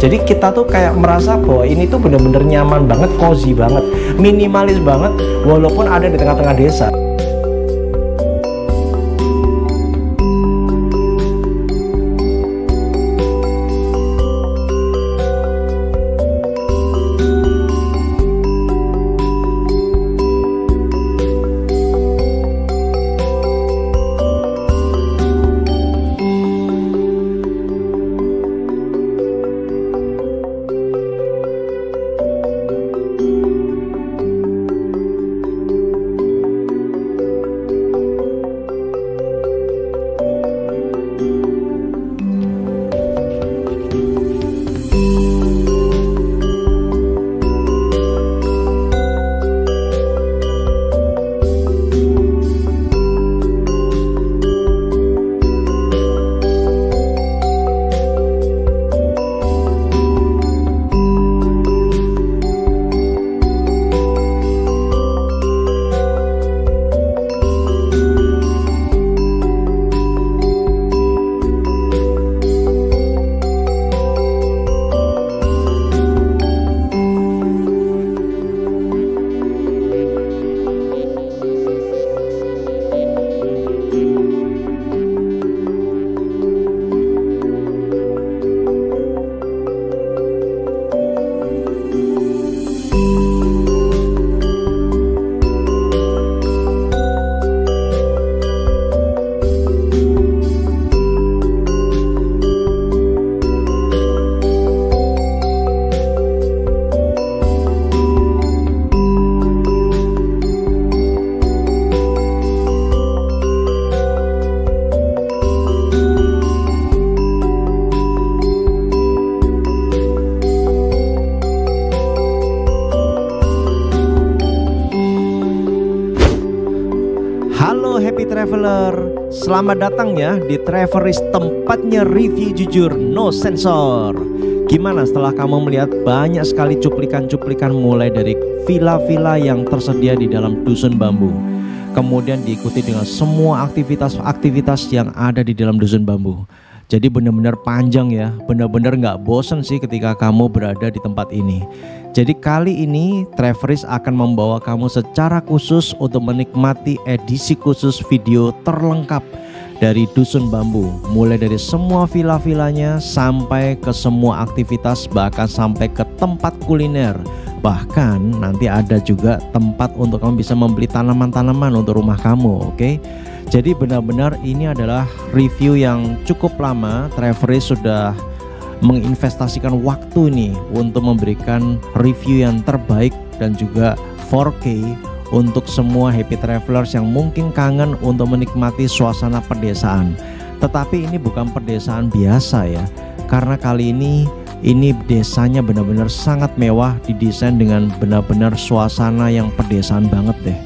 Jadi kita tuh kayak merasa bahwa ini tuh bener-bener nyaman banget, cozy banget, minimalis banget, walaupun ada di tengah-tengah desa. Traveler, selamat datang ya di Traveris, tempatnya review jujur, no sensor. Gimana setelah kamu melihat banyak sekali cuplikan-cuplikan mulai dari villa-villa yang tersedia di dalam dusun bambu, kemudian diikuti dengan semua aktivitas-aktivitas yang ada di dalam dusun bambu. Jadi benar-benar panjang ya, benar-benar nggak bosan sih ketika kamu berada di tempat ini. Jadi kali ini Traveris akan membawa kamu secara khusus untuk menikmati edisi khusus video terlengkap dari dusun bambu, mulai dari semua villa-villanya sampai ke semua aktivitas, bahkan sampai ke tempat kuliner. Bahkan nanti ada juga tempat untuk kamu bisa membeli tanaman-tanaman untuk rumah kamu, oke? Jadi benar-benar ini adalah review yang cukup lama. Traveris sudah menginvestasikan waktu nih untuk memberikan review yang terbaik dan juga 4K untuk semua happy travelers yang mungkin kangen untuk menikmati suasana pedesaan. Tetapi ini bukan pedesaan biasa ya, karena kali ini desanya benar-benar sangat mewah, didesain dengan benar-benar suasana yang pedesaan banget deh.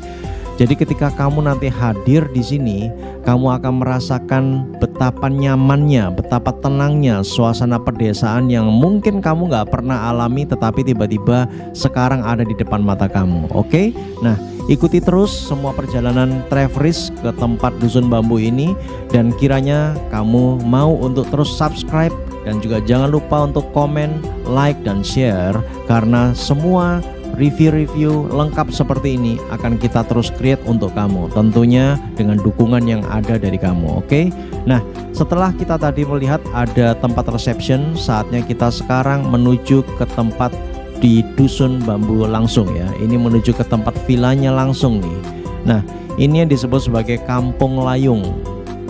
Jadi ketika kamu nanti hadir di sini, kamu akan merasakan betapa nyamannya, betapa tenangnya suasana pedesaan yang mungkin kamu nggak pernah alami, tetapi tiba-tiba sekarang ada di depan mata kamu. Oke? Nah, ikuti terus semua perjalanan Traveris ke tempat dusun bambu ini, dan kiranya kamu mau untuk terus subscribe dan juga jangan lupa untuk komen, like, dan share, karena semua review-review lengkap seperti ini akan kita terus create untuk kamu, tentunya dengan dukungan yang ada dari kamu. Oke? Nah, setelah kita tadi melihat ada tempat reception, saatnya kita sekarang menuju ke tempat di dusun bambu langsung ya. Ini menuju ke tempat villanya langsung nih. Nah, ini yang disebut sebagai Kampung Layung.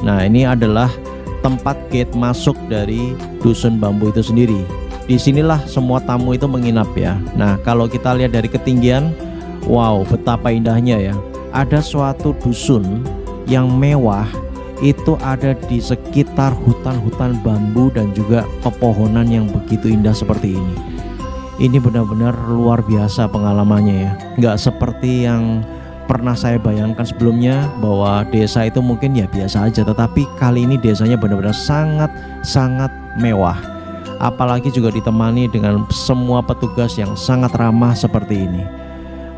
Nah, ini adalah tempat gate masuk dari dusun bambu itu sendiri. Disinilah semua tamu itu menginap ya. Nah, kalau kita lihat dari ketinggian, wow, betapa indahnya ya. Ada suatu dusun yang mewah, itu ada di sekitar hutan-hutan bambu dan juga pepohonan yang begitu indah seperti ini. Ini benar-benar luar biasa pengalamannya ya. Nggak seperti yang pernah saya bayangkan sebelumnya, bahwa desa itu mungkin ya biasa aja, tetapi kali ini desanya benar-benar sangat mewah. Apalagi juga ditemani dengan semua petugas yang sangat ramah seperti ini.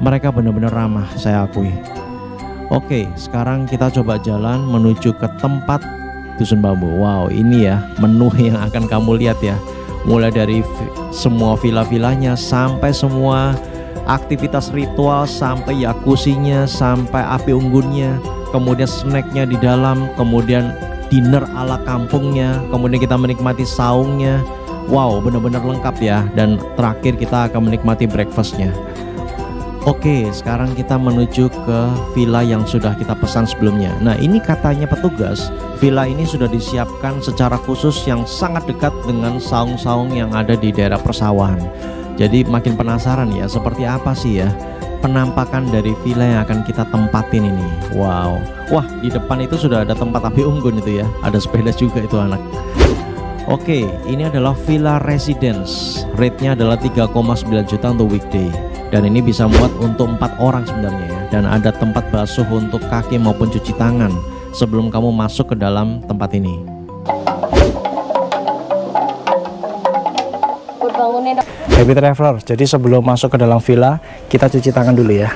Mereka benar-benar ramah, saya akui. Oke, sekarang kita coba jalan menuju ke tempat dusun bambu. Wow, ini ya menu yang akan kamu lihat ya. mulai dari semua villa-villanya sampai semua aktivitas ritual, sampai jacuzzinya, sampai api unggunnya, kemudian snacknya di dalam, kemudian dinner ala kampungnya, kemudian kita menikmati saungnya. Wow, benar-benar lengkap ya. Dan terakhir kita akan menikmati breakfastnya. Oke, sekarang kita menuju ke villa yang sudah kita pesan sebelumnya. Nah, ini katanya petugas, villa ini sudah disiapkan secara khusus yang sangat dekat dengan saung-saung yang ada di daerah persawahan. Jadi makin penasaran ya, seperti apa sih ya penampakan dari villa yang akan kita tempatin ini. Wow, wah, di depan itu sudah ada tempat api unggun itu ya, ada sepeda juga itu anak. Oke, ini adalah Villa Residence. Rate-nya adalah 3,9 juta untuk weekday. Dan ini bisa muat untuk 4 orang sebenarnya ya. Dan ada tempat basuh untuk kaki maupun cuci tangan sebelum kamu masuk ke dalam tempat ini. Happy Traveler, jadi sebelum masuk ke dalam villa, kita cuci tangan dulu ya.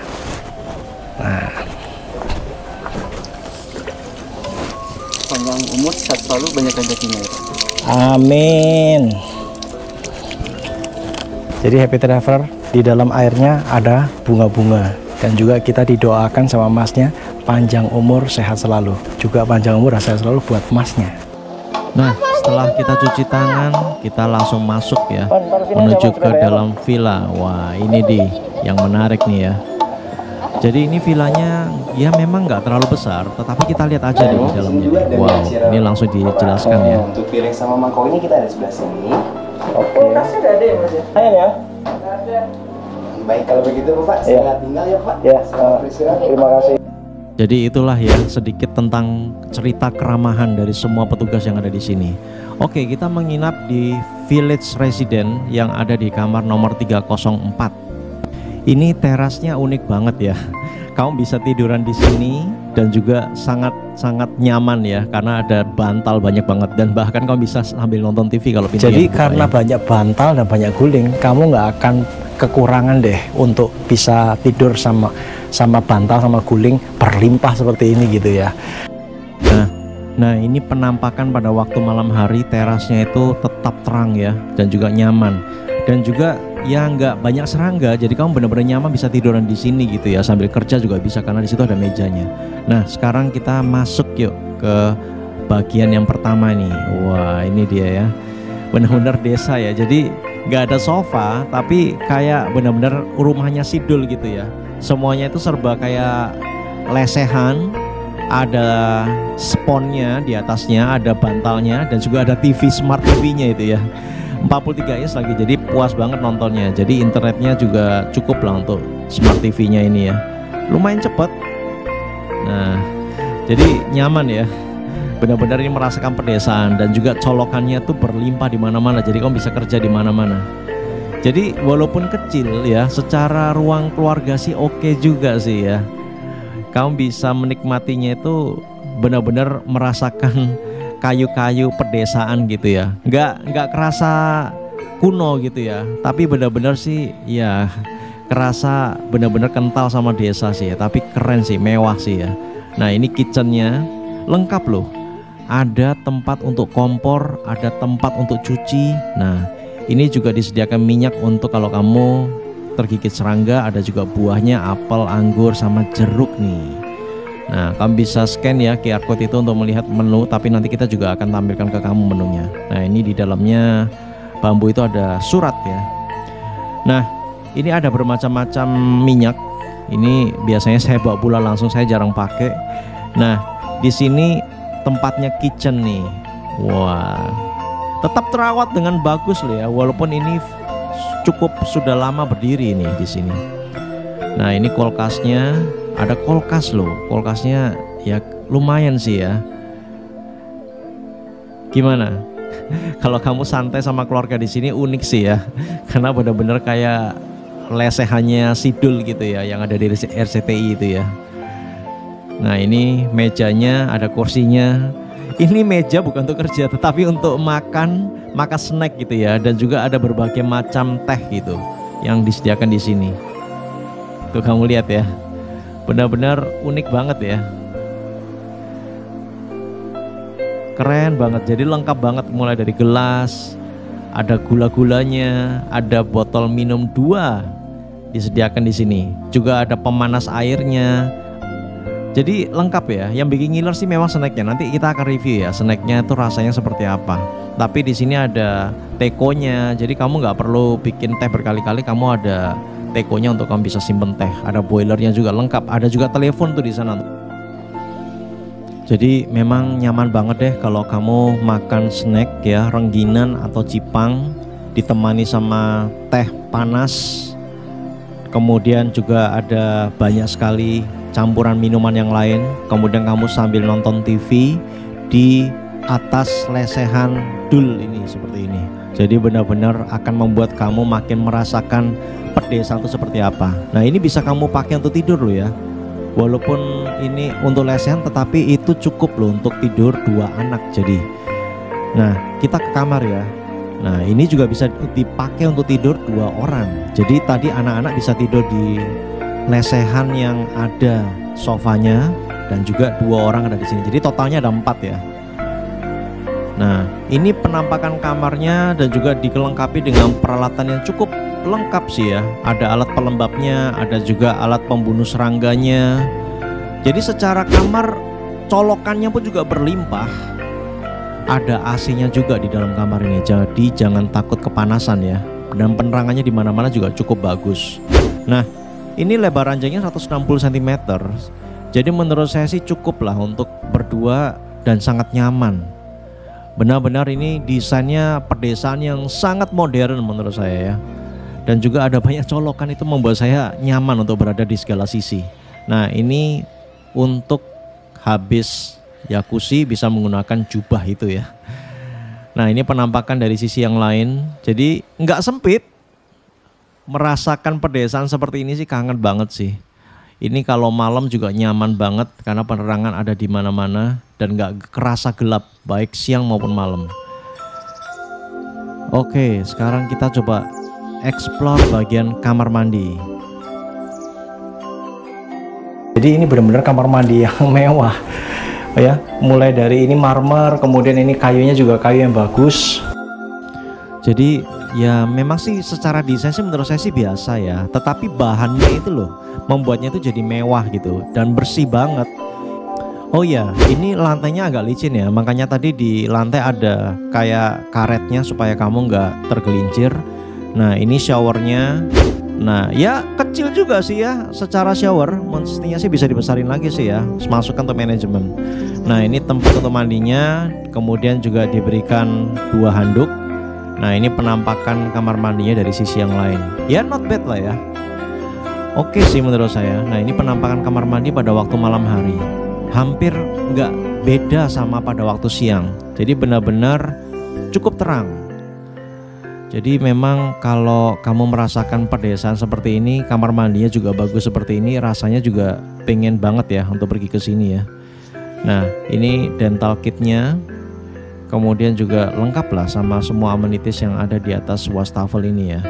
Nah, panjang umur, sehat selalu, banyak rezekinya ya. amin. Jadi Happy Traveler, di dalam airnya ada bunga-bunga. Dan juga kita didoakan sama masnya, panjang umur, sehat selalu. Juga panjang umur dan sehat selalu buat masnya. Nah, setelah kita cuci tangan, kita langsung masuk ya, menuju ke dalam villa. Wah, ini yang menarik nih ya. Jadi ini villanya ya memang nggak terlalu besar, tetapi kita lihat aja di dalamnya. Wow, ini langsung dijelaskan ya. Untuk piring sama mangkok ini kita ada di sebelah sini. Oke. Kulkasnya nggak ada ya mas ya? Ya. Nggak ada. Baik, kalau begitu Pak, selamat tinggal ya Pak. Ya, selamat beristirahat. terima kasih. Jadi itulah ya sedikit tentang cerita keramahan dari semua petugas yang ada di sini. Oke, kita menginap di Village Residence yang ada di kamar nomor 304. Ini terasnya unik banget ya. Kamu bisa tiduran di sini dan juga sangat nyaman ya, karena ada bantal banyak banget, dan bahkan kamu bisa sambil nonton TV kalau pintunya Jadi dibuka karena ya. banyak bantal dan banyak guling, kamu nggak akan kekurangan deh untuk bisa tidur sama bantal sama guling berlimpah seperti ini gitu ya. Nah, ini penampakan pada waktu malam hari. Terasnya itu tetap terang ya, dan juga nyaman, dan juga ya nggak banyak serangga. Jadi kamu benar-benar nyaman bisa tiduran di sini gitu ya, sambil kerja juga bisa karena di situ ada mejanya. Nah, sekarang kita masuk yuk ke bagian yang pertama nih. Wah, ini dia ya, benar-benar desa ya. Jadi nggak ada sofa, tapi kayak benar-benar rumahnya Sidul gitu ya. Semuanya itu serba kayak lesehan. Ada sponnya di atasnya, ada bantalnya, dan juga ada TV, smart TV-nya itu ya, 43 inch lagi, jadi puas banget nontonnya. Jadi internetnya juga cukup lah untuk smart TV-nya ini ya, lumayan cepet. Nah, jadi nyaman ya, benar-benar ini merasakan pedesaan, dan juga colokannya tuh berlimpah di mana-mana. Jadi kamu bisa kerja di mana-mana. Jadi walaupun kecil ya, secara ruang keluarga sih oke juga sih ya. Kamu bisa menikmatinya itu benar-benar merasakan kayu-kayu pedesaan gitu ya. Nggak kerasa kuno gitu ya, tapi benar-benar sih ya kerasa benar-benar kental sama desa sih ya. Tapi keren sih, mewah sih ya. Nah, ini kitchennya lengkap loh. Ada tempat untuk kompor, ada tempat untuk cuci. Nah, ini juga disediakan minyak untuk kalau kamu tergigit serangga. Ada juga buahnya, apel, anggur, sama jeruk nih. Nah, kamu bisa scan ya QR code itu untuk melihat menu, tapi nanti kita juga akan tampilkan ke kamu menunya. Nah, ini di dalamnya bambu itu ada surat ya. Nah, ini ada bermacam-macam minyak. Ini biasanya saya bawa pulang langsung, saya jarang pakai. Nah, di sini tempatnya kitchen nih. Wah, tetap terawat dengan bagus loh ya, walaupun ini cukup sudah lama berdiri ini di sini. Nah, ini kulkasnya, ada kulkas loh. Kulkasnya ya lumayan sih ya. Gimana? Kalau kamu santai sama keluarga di sini unik sih ya. Karena benar-benar kayak lesehannya Sidul gitu ya, yang ada di RCTI itu ya. Nah, ini mejanya, ada kursinya. Ini meja bukan untuk kerja, tetapi untuk makan snack gitu ya, dan juga ada berbagai macam teh gitu yang disediakan di sini. Tuh kamu lihat ya, benar-benar unik banget ya, keren banget. Jadi lengkap banget, mulai dari gelas, ada gula-gulanya, ada botol minum 2 disediakan di sini. Juga ada pemanas airnya. Jadi lengkap ya. Yang bikin ngiler sih memang snacknya. Nanti kita akan review ya snacknya itu rasanya seperti apa. Tapi di sini ada tekonya. Jadi kamu nggak perlu bikin teh berkali-kali. Kamu ada tekonya untuk kamu bisa simpen teh. Ada boilernya juga lengkap. Ada juga telepon tuh di sana. Jadi memang nyaman banget deh kalau kamu makan snack ya, rengginan atau cipang ditemani sama teh panas. Kemudian juga ada banyak sekali campuran minuman yang lain. Kemudian kamu sambil nonton TV di atas lesehan dul ini seperti ini. Jadi benar-benar akan membuat kamu makin merasakan pedesaan itu seperti apa. Nah ini bisa kamu pakai untuk tidur loh ya. Walaupun ini untuk lesehan tetapi itu cukup loh untuk tidur 2 anak. Jadi nah kita ke kamar ya. Nah ini juga bisa dipakai untuk tidur 2 orang. Jadi tadi anak-anak bisa tidur di lesehan yang ada sofanya dan juga 2 orang ada di sini. Jadi totalnya ada 4 ya. Nah ini penampakan kamarnya dan juga dilengkapi dengan peralatan yang cukup lengkap sih ya. Ada alat pelembabnya, ada juga alat pembunuh serangganya. Jadi secara kamar colokannya pun juga berlimpah. Ada AC-nya juga di dalam kamar ini. Jadi jangan takut kepanasan ya. Dan penerangannya di mana-mana juga cukup bagus. Nah, ini lebar ranjangnya 160 cm. Jadi menurut saya sih cukup lah untuk berdua dan sangat nyaman. Benar-benar ini desainnya pedesaan yang sangat modern menurut saya ya. Dan juga ada banyak colokan, itu membuat saya nyaman untuk berada di segala sisi. Nah ini untuk habis jacuzzi bisa menggunakan jubah itu ya. Nah ini penampakan dari sisi yang lain. Jadi nggak sempit. Merasakan pedesaan seperti ini sih kangen banget sih. Ini kalau malam juga nyaman banget karena penerangan ada di mana-mana dan nggak kerasa gelap baik siang maupun malam. Oke, sekarang kita coba explore bagian kamar mandi. Jadi ini benar-benar kamar mandi yang mewah ya. Mulai dari ini marmer, kemudian ini kayunya juga kayu yang bagus. Jadi ya memang sih secara desain sih menurut saya sih biasa ya. Tetapi bahannya itu loh membuatnya itu jadi mewah gitu dan bersih banget. Oh ya, ini lantainya agak licin ya. Makanya tadi di lantai ada kayak karetnya supaya kamu nggak tergelincir. Nah ini showernya. Nah ya kecil juga sih ya secara shower. Mestinya sih bisa dibesarin lagi sih ya. Masukkan untuk manajemen. Nah ini tempat untuk mandinya. Kemudian juga diberikan 2 handuk. Nah ini penampakan kamar mandinya dari sisi yang lain. Ya not bad lah ya. Oke sih menurut saya. Nah ini penampakan kamar mandi pada waktu malam hari. Hampir nggak beda sama pada waktu siang. Jadi benar-benar cukup terang. Jadi memang kalau kamu merasakan pedesaan seperti ini, kamar mandinya juga bagus seperti ini, rasanya juga pengen banget ya untuk pergi ke sini ya. Nah ini dental kitnya, kemudian juga lengkap lah sama semua amenities yang ada di atas wastafel ini ya.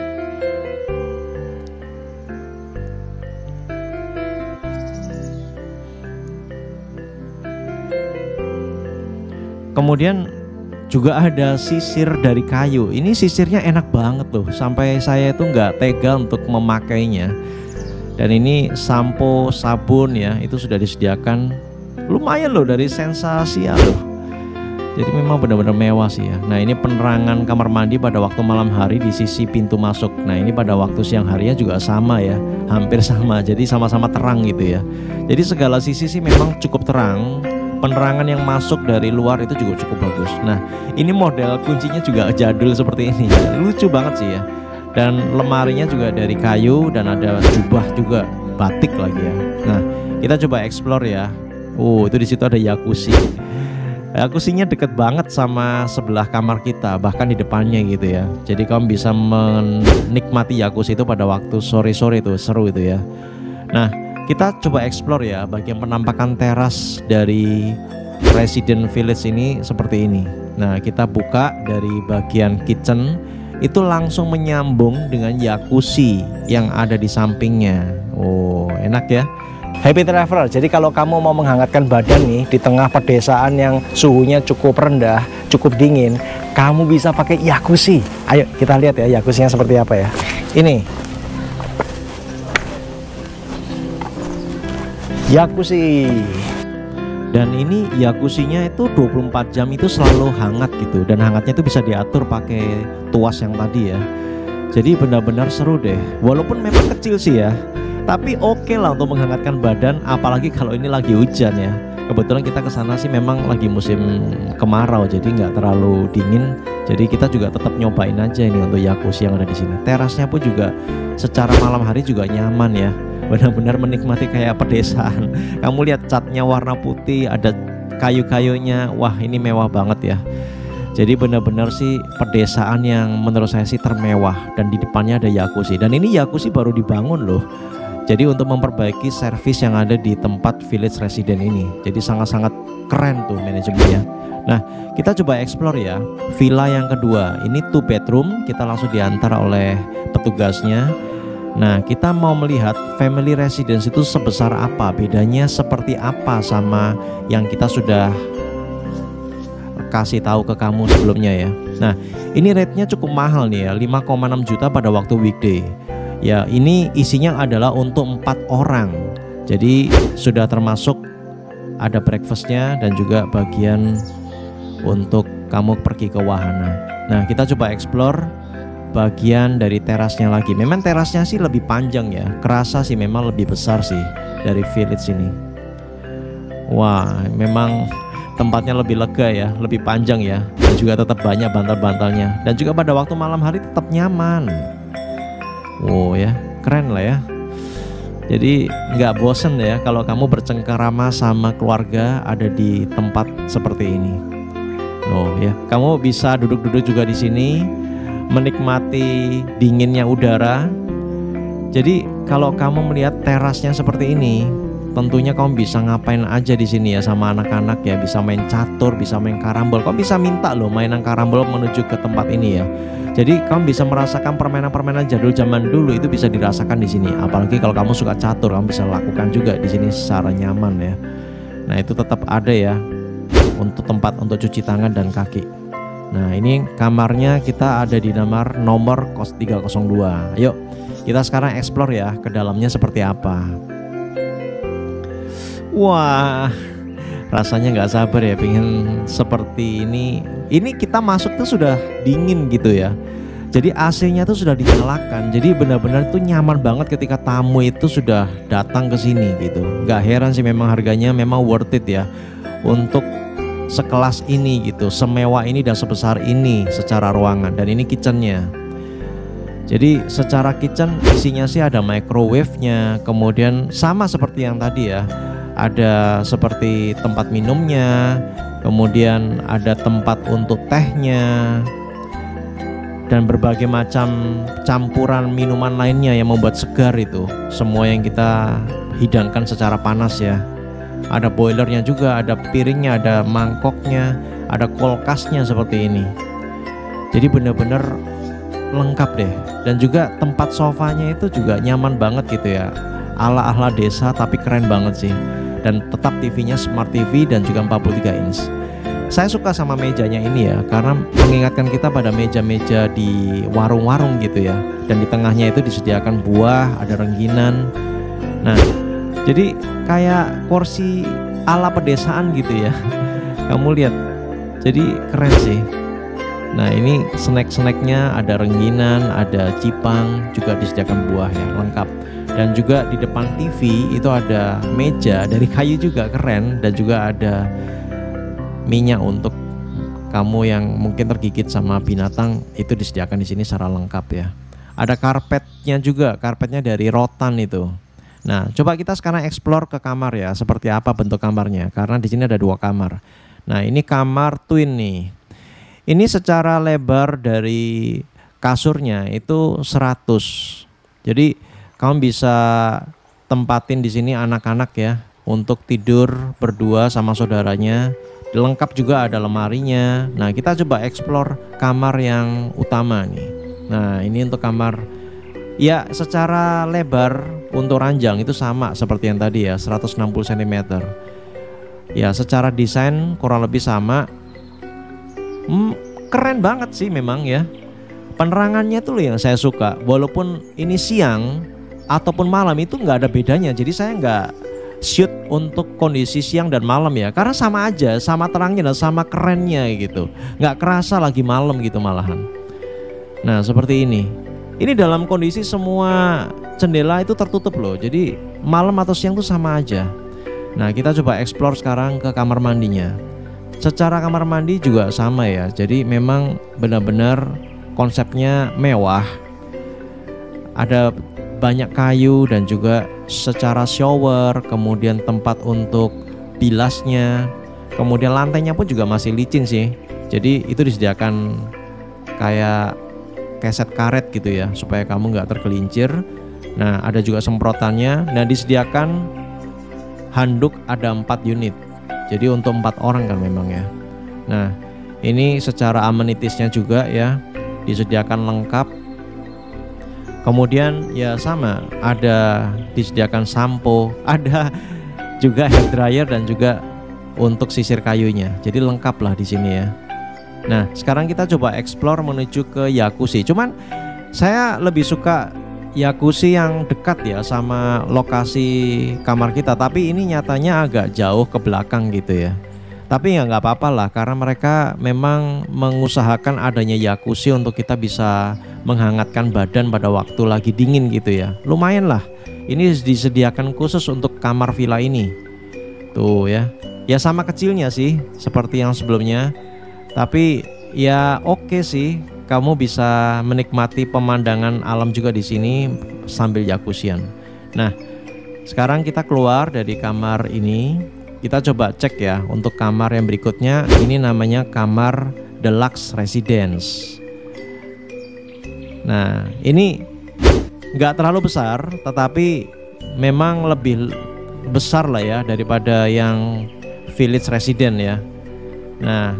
Kemudian juga ada sisir dari kayu. Ini sisirnya enak banget loh. Sampai saya itu nggak tega untuk memakainya. Dan ini sampo, sabun ya, itu sudah disediakan. Lumayan loh dari Sensasia loh. Jadi memang benar-benar mewah sih ya. Nah ini penerangan kamar mandi pada waktu malam hari di sisi pintu masuk. Nah ini pada waktu siang harinya juga sama ya. Hampir sama. Jadi sama-sama terang gitu ya. Jadi segala sisi sih memang cukup terang. Penerangan yang masuk dari luar itu juga cukup bagus. Nah ini model kuncinya juga jadul seperti ini ya. Lucu banget sih ya. Dan lemarinya juga dari kayu dan ada jubah juga batik lagi ya. Nah kita coba explore ya. Itu di situ ada jacuzzi. Jacuzzinya deket banget sama sebelah kamar kita, bahkan di depannya gitu ya. Jadi kamu bisa menikmati jacuzzi itu pada waktu sore-sore itu seru itu ya. Nah kita coba explore ya bagian penampakan teras dari Resident Village ini seperti ini. Nah kita buka dari bagian kitchen, itu langsung menyambung dengan jacuzzi yang ada di sampingnya. Enak ya. Happy Traveler, jadi kalau kamu mau menghangatkan badan nih di tengah pedesaan yang suhunya cukup rendah, cukup dingin, kamu bisa pakai jacuzzi. Ayo kita lihat ya jacuzzinya seperti apa ya. Ini jacuzzi. Dan ini jacuzzinya itu 24 jam itu selalu hangat gitu. Dan hangatnya itu bisa diatur pakai tuas yang tadi ya. Jadi benar-benar seru deh. Walaupun memang kecil sih ya, tapi oke lah untuk menghangatkan badan. Apalagi kalau ini lagi hujan ya. Kebetulan kita ke sana sih memang lagi musim kemarau, jadi nggak terlalu dingin. Jadi kita juga tetap nyobain aja ini untuk jacuzzi yang ada di sini. Terasnya pun juga secara malam hari juga nyaman ya. Benar-benar menikmati kayak pedesaan. Kamu lihat catnya warna putih, ada kayu-kayunya. Wah, ini mewah banget ya. Jadi benar-benar sih pedesaan yang menurut saya sih termewah. Dan di depannya ada jacuzzi. Dan ini jacuzzi baru dibangun loh. Jadi untuk memperbaiki servis yang ada di tempat village resident ini. Jadi sangat-sangat keren tuh manajemennya. Nah, kita coba explore ya villa yang kedua. Ini 2 bedroom, kita langsung diantar oleh petugasnya. Nah, kita mau melihat family residence itu sebesar apa, bedanya seperti apa sama yang kita sudah kasih tahu ke kamu sebelumnya ya. Nah, ini rate-nya cukup mahal nih ya, 5,6 juta pada waktu weekday. Ya, ini isinya adalah untuk 4 orang. Jadi sudah termasuk ada breakfastnya dan juga bagian untuk kamu pergi ke wahana. Nah, kita coba explore bagian dari terasnya lagi. Memang terasnya sih lebih panjang ya. Kerasa sih memang lebih besar sih dari village ini. Wah, memang tempatnya lebih lega ya, lebih panjang ya. Dan juga tetap banyak bantal-bantalnya. Dan juga pada waktu malam hari tetap nyaman. Wow ya, keren lah ya. Jadi nggak bosen ya kalau kamu bercengkerama sama keluarga ada di tempat seperti ini. Oh ya, kamu bisa duduk-duduk juga di sini, menikmati dinginnya udara. Jadi kalau kamu melihat terasnya seperti ini, tentunya kamu bisa ngapain aja di sini ya sama anak-anak ya, bisa main catur, bisa main karambol. Kamu bisa minta loh mainan karambol menuju ke tempat ini ya. Jadi kamu bisa merasakan permainan-permainan jadul zaman dulu itu bisa dirasakan di sini. Apalagi kalau kamu suka catur, kamu bisa lakukan juga di sini secara nyaman ya. Nah, itu tetap ada ya untuk tempat untuk cuci tangan dan kaki. Nah, ini kamarnya kita ada di nomor 302. Ayo, kita sekarang explore ya ke dalamnya seperti apa. Wah, rasanya nggak sabar ya pengen seperti ini. Ini kita masuk tuh sudah dingin gitu ya. Jadi AC-nya tuh sudah dinyalakan. Jadi benar-benar tuh nyaman banget ketika tamu itu sudah datang ke sini gitu. Nggak heran sih memang harganya memang worth it ya untuk sekelas ini gitu, semewah ini dan sebesar ini secara ruangan. Dan ini kitchennya. Jadi secara kitchen isinya sih ada microwave-nya, kemudian sama seperti yang tadi ya, ada seperti tempat minumnya, kemudian ada tempat untuk tehnya, dan berbagai macam campuran minuman lainnya yang membuat segar itu. Semua yang kita hidangkan secara panas ya. Ada boilernya juga, ada piringnya, ada mangkoknya, ada kulkasnya seperti ini. Jadi benar-benar lengkap deh. Dan juga tempat sofanya itu juga nyaman banget gitu ya, ala-ala desa tapi keren banget sih. Dan tetap TV-nya Smart TV dan juga 43 inch. Saya suka sama mejanya ini ya, karena mengingatkan kita pada meja-meja di warung-warung gitu ya. Dan di tengahnya itu disediakan buah, ada rengginan. Nah, jadi kayak kursi ala pedesaan gitu ya. Kamu lihat, jadi keren sih. Nah, ini snack-snacknya ada rengginan, ada cipang, juga disediakan buah ya, lengkap. Dan juga di depan TV itu ada meja dari kayu juga keren. Dan juga ada minyak untuk kamu yang mungkin tergigit sama binatang, itu disediakan di sini secara lengkap ya. Ada karpetnya juga, karpetnya dari rotan itu. Nah, coba kita sekarang explore ke kamar ya, seperti apa bentuk kamarnya. Karena di sini ada 2 kamar. Nah, ini kamar twin nih. Ini secara lebar dari kasurnya itu 100. Jadi kamu bisa tempatin di sini anak-anak ya untuk tidur berdua sama saudaranya. Lengkap juga ada lemarinya. Nah, kita coba explore kamar yang utama nih. Nah, ini untuk kamar ya, secara lebar untuk ranjang itu sama seperti yang tadi ya, 160 cm. Ya, secara desain kurang lebih sama. keren banget sih memang ya. Penerangannya tuh loh yang saya suka. Walaupun ini siang ataupun malam itu nggak ada bedanya. Jadi saya nggak shoot untuk kondisi siang dan malam ya, karena sama aja, sama terangnya dan sama kerennya gitu. Nggak kerasa lagi malam gitu malahan. Nah seperti ini. Ini dalam kondisi semua jendela itu tertutup loh. Jadi malam atau siang tuh sama aja. Nah kita coba explore sekarang ke kamar mandinya. Secara kamar mandi juga sama ya. Jadi memang benar-benar konsepnya mewah. Ada banyak kayu dan juga secara shower, kemudian tempat untuk bilasnya, kemudian lantainya pun juga masih licin sih. Jadi itu disediakan kayak keset karet gitu ya, supaya kamu nggak tergelincir. Nah ada juga semprotannya. Nah disediakan handuk ada 4 unit. Jadi untuk 4 orang kan memang ya. Nah ini secara amenitiesnya juga ya disediakan lengkap. Kemudian ya sama, ada disediakan sampo, ada juga hair dryer dan juga untuk sisir kayunya. Jadi lengkap lah di sini ya. Nah sekarang kita coba explore menuju ke jacuzzi. Cuman saya lebih suka jacuzzi yang dekat ya sama lokasi kamar kita. Tapi ini nyatanya agak jauh ke belakang gitu ya. Tapi ya nggak apa-apa lah, karena mereka memang mengusahakan adanya jacuzzi untuk kita bisa menghangatkan badan pada waktu lagi dingin gitu ya. Lumayan lah, ini disediakan khusus untuk kamar villa ini. Tuh ya, ya sama kecilnya sih seperti yang sebelumnya. Tapi ya oke sih, kamu bisa menikmati pemandangan alam juga di sini sambil jacuzzian. Nah, sekarang kita keluar dari kamar ini. Kita coba cek ya untuk kamar yang berikutnya. Ini namanya kamar Deluxe Residence. Nah ini nggak terlalu besar, tetapi memang lebih besar lah ya daripada yang Village Residence ya. Nah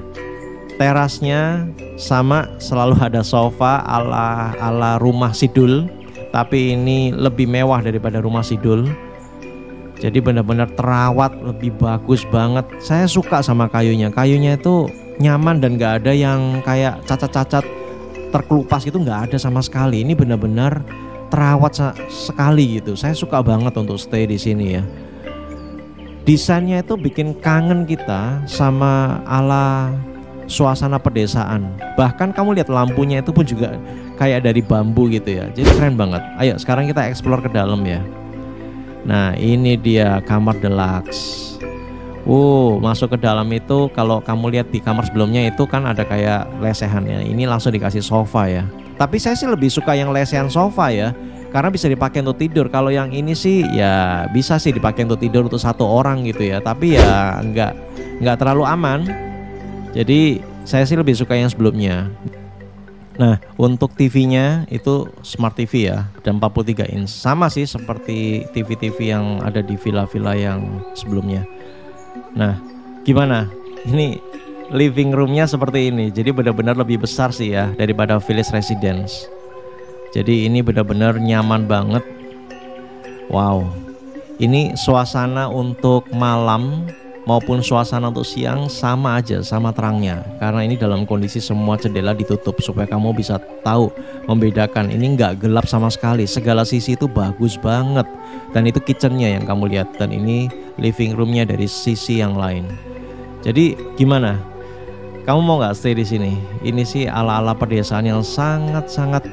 terasnya sama, selalu ada sofa ala rumah Sidul, tapi ini lebih mewah daripada rumah Sidul. Jadi benar-benar terawat, lebih bagus banget. Saya suka sama kayunya. Kayunya itu nyaman dan gak ada yang kayak cacat-cacat terkelupas itu, gak ada sama sekali. Ini benar-benar terawat sekali gitu. Saya suka banget untuk stay di sini ya. Desainnya itu bikin kangen kita sama ala suasana pedesaan. Bahkan kamu lihat lampunya itu pun juga kayak dari bambu gitu ya. Jadi keren banget. Ayo sekarang kita explore ke dalam ya. Nah ini dia kamar deluxe. Masuk ke dalam itu, kalau kamu lihat di kamar sebelumnya itu kan ada kayak lesehan ya. Ini langsung dikasih sofa ya. Tapi saya sih lebih suka yang lesehan sofa ya, karena bisa dipakai untuk tidur. Kalau yang ini sih ya bisa sih dipakai untuk tidur untuk 1 orang gitu ya. Tapi ya nggak terlalu aman. Jadi saya sih lebih suka yang sebelumnya. Nah untuk TV-nya itu Smart TV ya, dan 43 inch. Sama sih seperti TV-TV yang ada di villa-villa yang sebelumnya. Nah gimana? Ini living roomnya seperti ini. Jadi benar-benar lebih besar sih ya daripada Village Residence. Jadi ini benar-benar nyaman banget. Wow, ini suasana untuk malam maupun suasana untuk siang sama aja, sama terangnya. Karena ini dalam kondisi semua jendela ditutup supaya kamu bisa tahu membedakan. Ini nggak gelap sama sekali, segala sisi itu bagus banget. Dan itu kitchennya yang kamu lihat, dan ini living roomnya dari sisi yang lain. Jadi gimana? Kamu mau nggak stay di sini? Ini sih ala-ala pedesaan yang sangat-sangat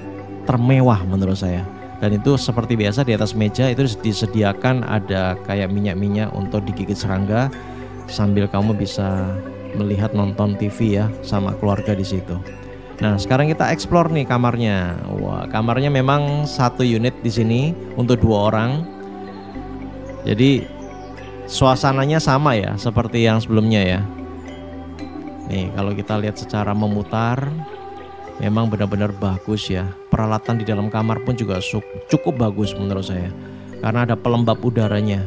termewah menurut saya. Dan itu seperti biasa di atas meja itu disediakan ada kayak minyak-minyak untuk digigit serangga, sambil kamu bisa melihat nonton TV ya sama keluarga di situ. Nah sekarang kita explore nih kamarnya. Wah kamarnya memang 1 unit di sini untuk 2 orang. Jadi suasananya sama ya seperti yang sebelumnya ya. Nih kalau kita lihat secara memutar, memang benar-benar bagus ya. Peralatan di dalam kamar pun juga cukup bagus menurut saya, karena ada pelembab udaranya.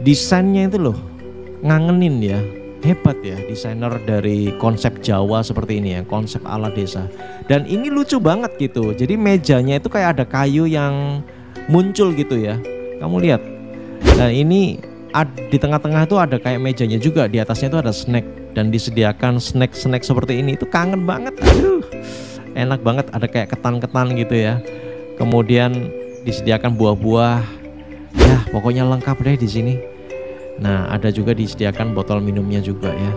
Desainnya itu loh ngangenin ya, hebat ya desainer dari konsep Jawa seperti ini ya, konsep ala desa. Dan ini lucu banget gitu. Jadi mejanya itu kayak ada kayu yang muncul gitu ya. Kamu lihat. Nah ini di tengah-tengah itu ada kayak mejanya juga, di atasnya itu ada snack. dan disediakan snack-snack seperti ini, itu kangen banget. Aduh, enak banget, ada kayak ketan-ketan gitu ya. Kemudian disediakan buah-buah, ya pokoknya lengkap deh di sini. Nah, ada juga disediakan botol minumnya juga ya.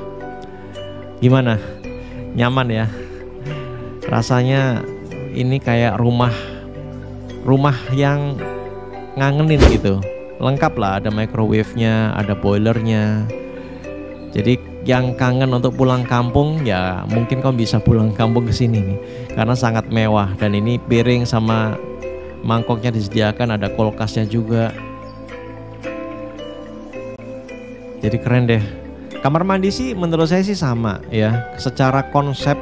Gimana? Nyaman ya? Rasanya ini kayak rumah yang ngangenin gitu. Lengkap lah, ada microwave-nya, ada boilernya. Jadi yang kangen untuk pulang kampung ya mungkin kamu bisa pulang kampung ke sini nih, karena sangat mewah. Dan ini piring sama mangkoknya disediakan, ada kulkasnya juga. Jadi keren deh. Kamar mandi sih menurut saya sih sama ya, secara konsep,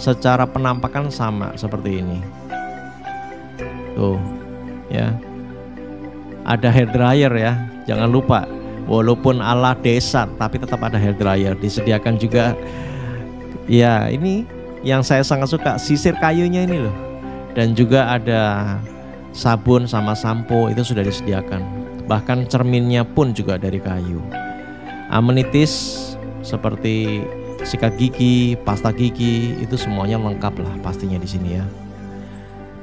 secara penampakan sama seperti ini. Tuh ya, ada hair dryer ya, jangan lupa. Walaupun ala desa tapi tetap ada hair dryer. Disediakan juga ya, ini yang saya sangat suka, sisir kayunya ini loh. Dan juga ada sabun sama sampo, itu sudah disediakan. Bahkan cerminnya pun juga dari kayu. Amenities seperti sikat gigi, pasta gigi, itu semuanya lengkap lah pastinya di sini ya.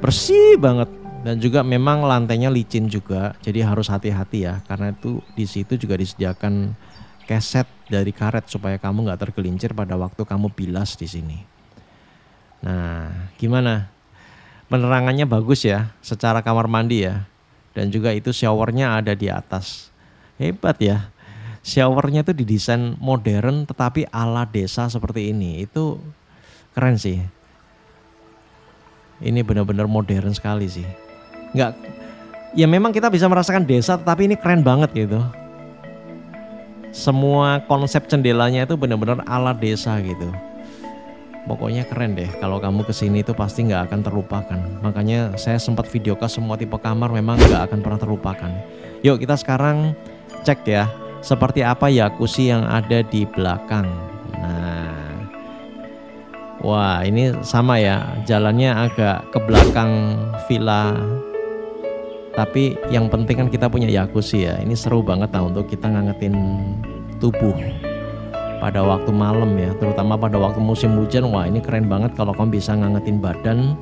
Bersih banget. Dan juga memang lantainya licin juga, jadi harus hati-hati ya, karena itu di situ juga disediakan keset dari karet supaya kamu nggak tergelincir pada waktu kamu bilas di sini. Nah, gimana? Penerangannya bagus ya, secara kamar mandi ya, dan juga itu showernya ada di atas. Hebat ya, showernya itu didesain modern tetapi ala desa seperti ini, itu keren sih. Ini benar-benar modern sekali sih. Nggak, ya memang kita bisa merasakan desa, tapi ini keren banget gitu. Semua konsep jendelanya itu benar-benar ala desa gitu. Pokoknya keren deh, kalau kamu kesini itu pasti nggak akan terlupakan. Makanya saya sempat videokan semua tipe kamar, memang nggak akan pernah terlupakan. Yuk kita sekarang cek ya, seperti apa jacuzzi yang ada di belakang. Nah, wah ini sama ya, jalannya agak ke belakang villa. Tapi yang penting kan kita punya jacuzzi ya. Ini seru banget lah untuk kita ngangetin tubuh pada waktu malam ya, terutama pada waktu musim hujan. Wah ini keren banget kalau kamu bisa ngangetin badan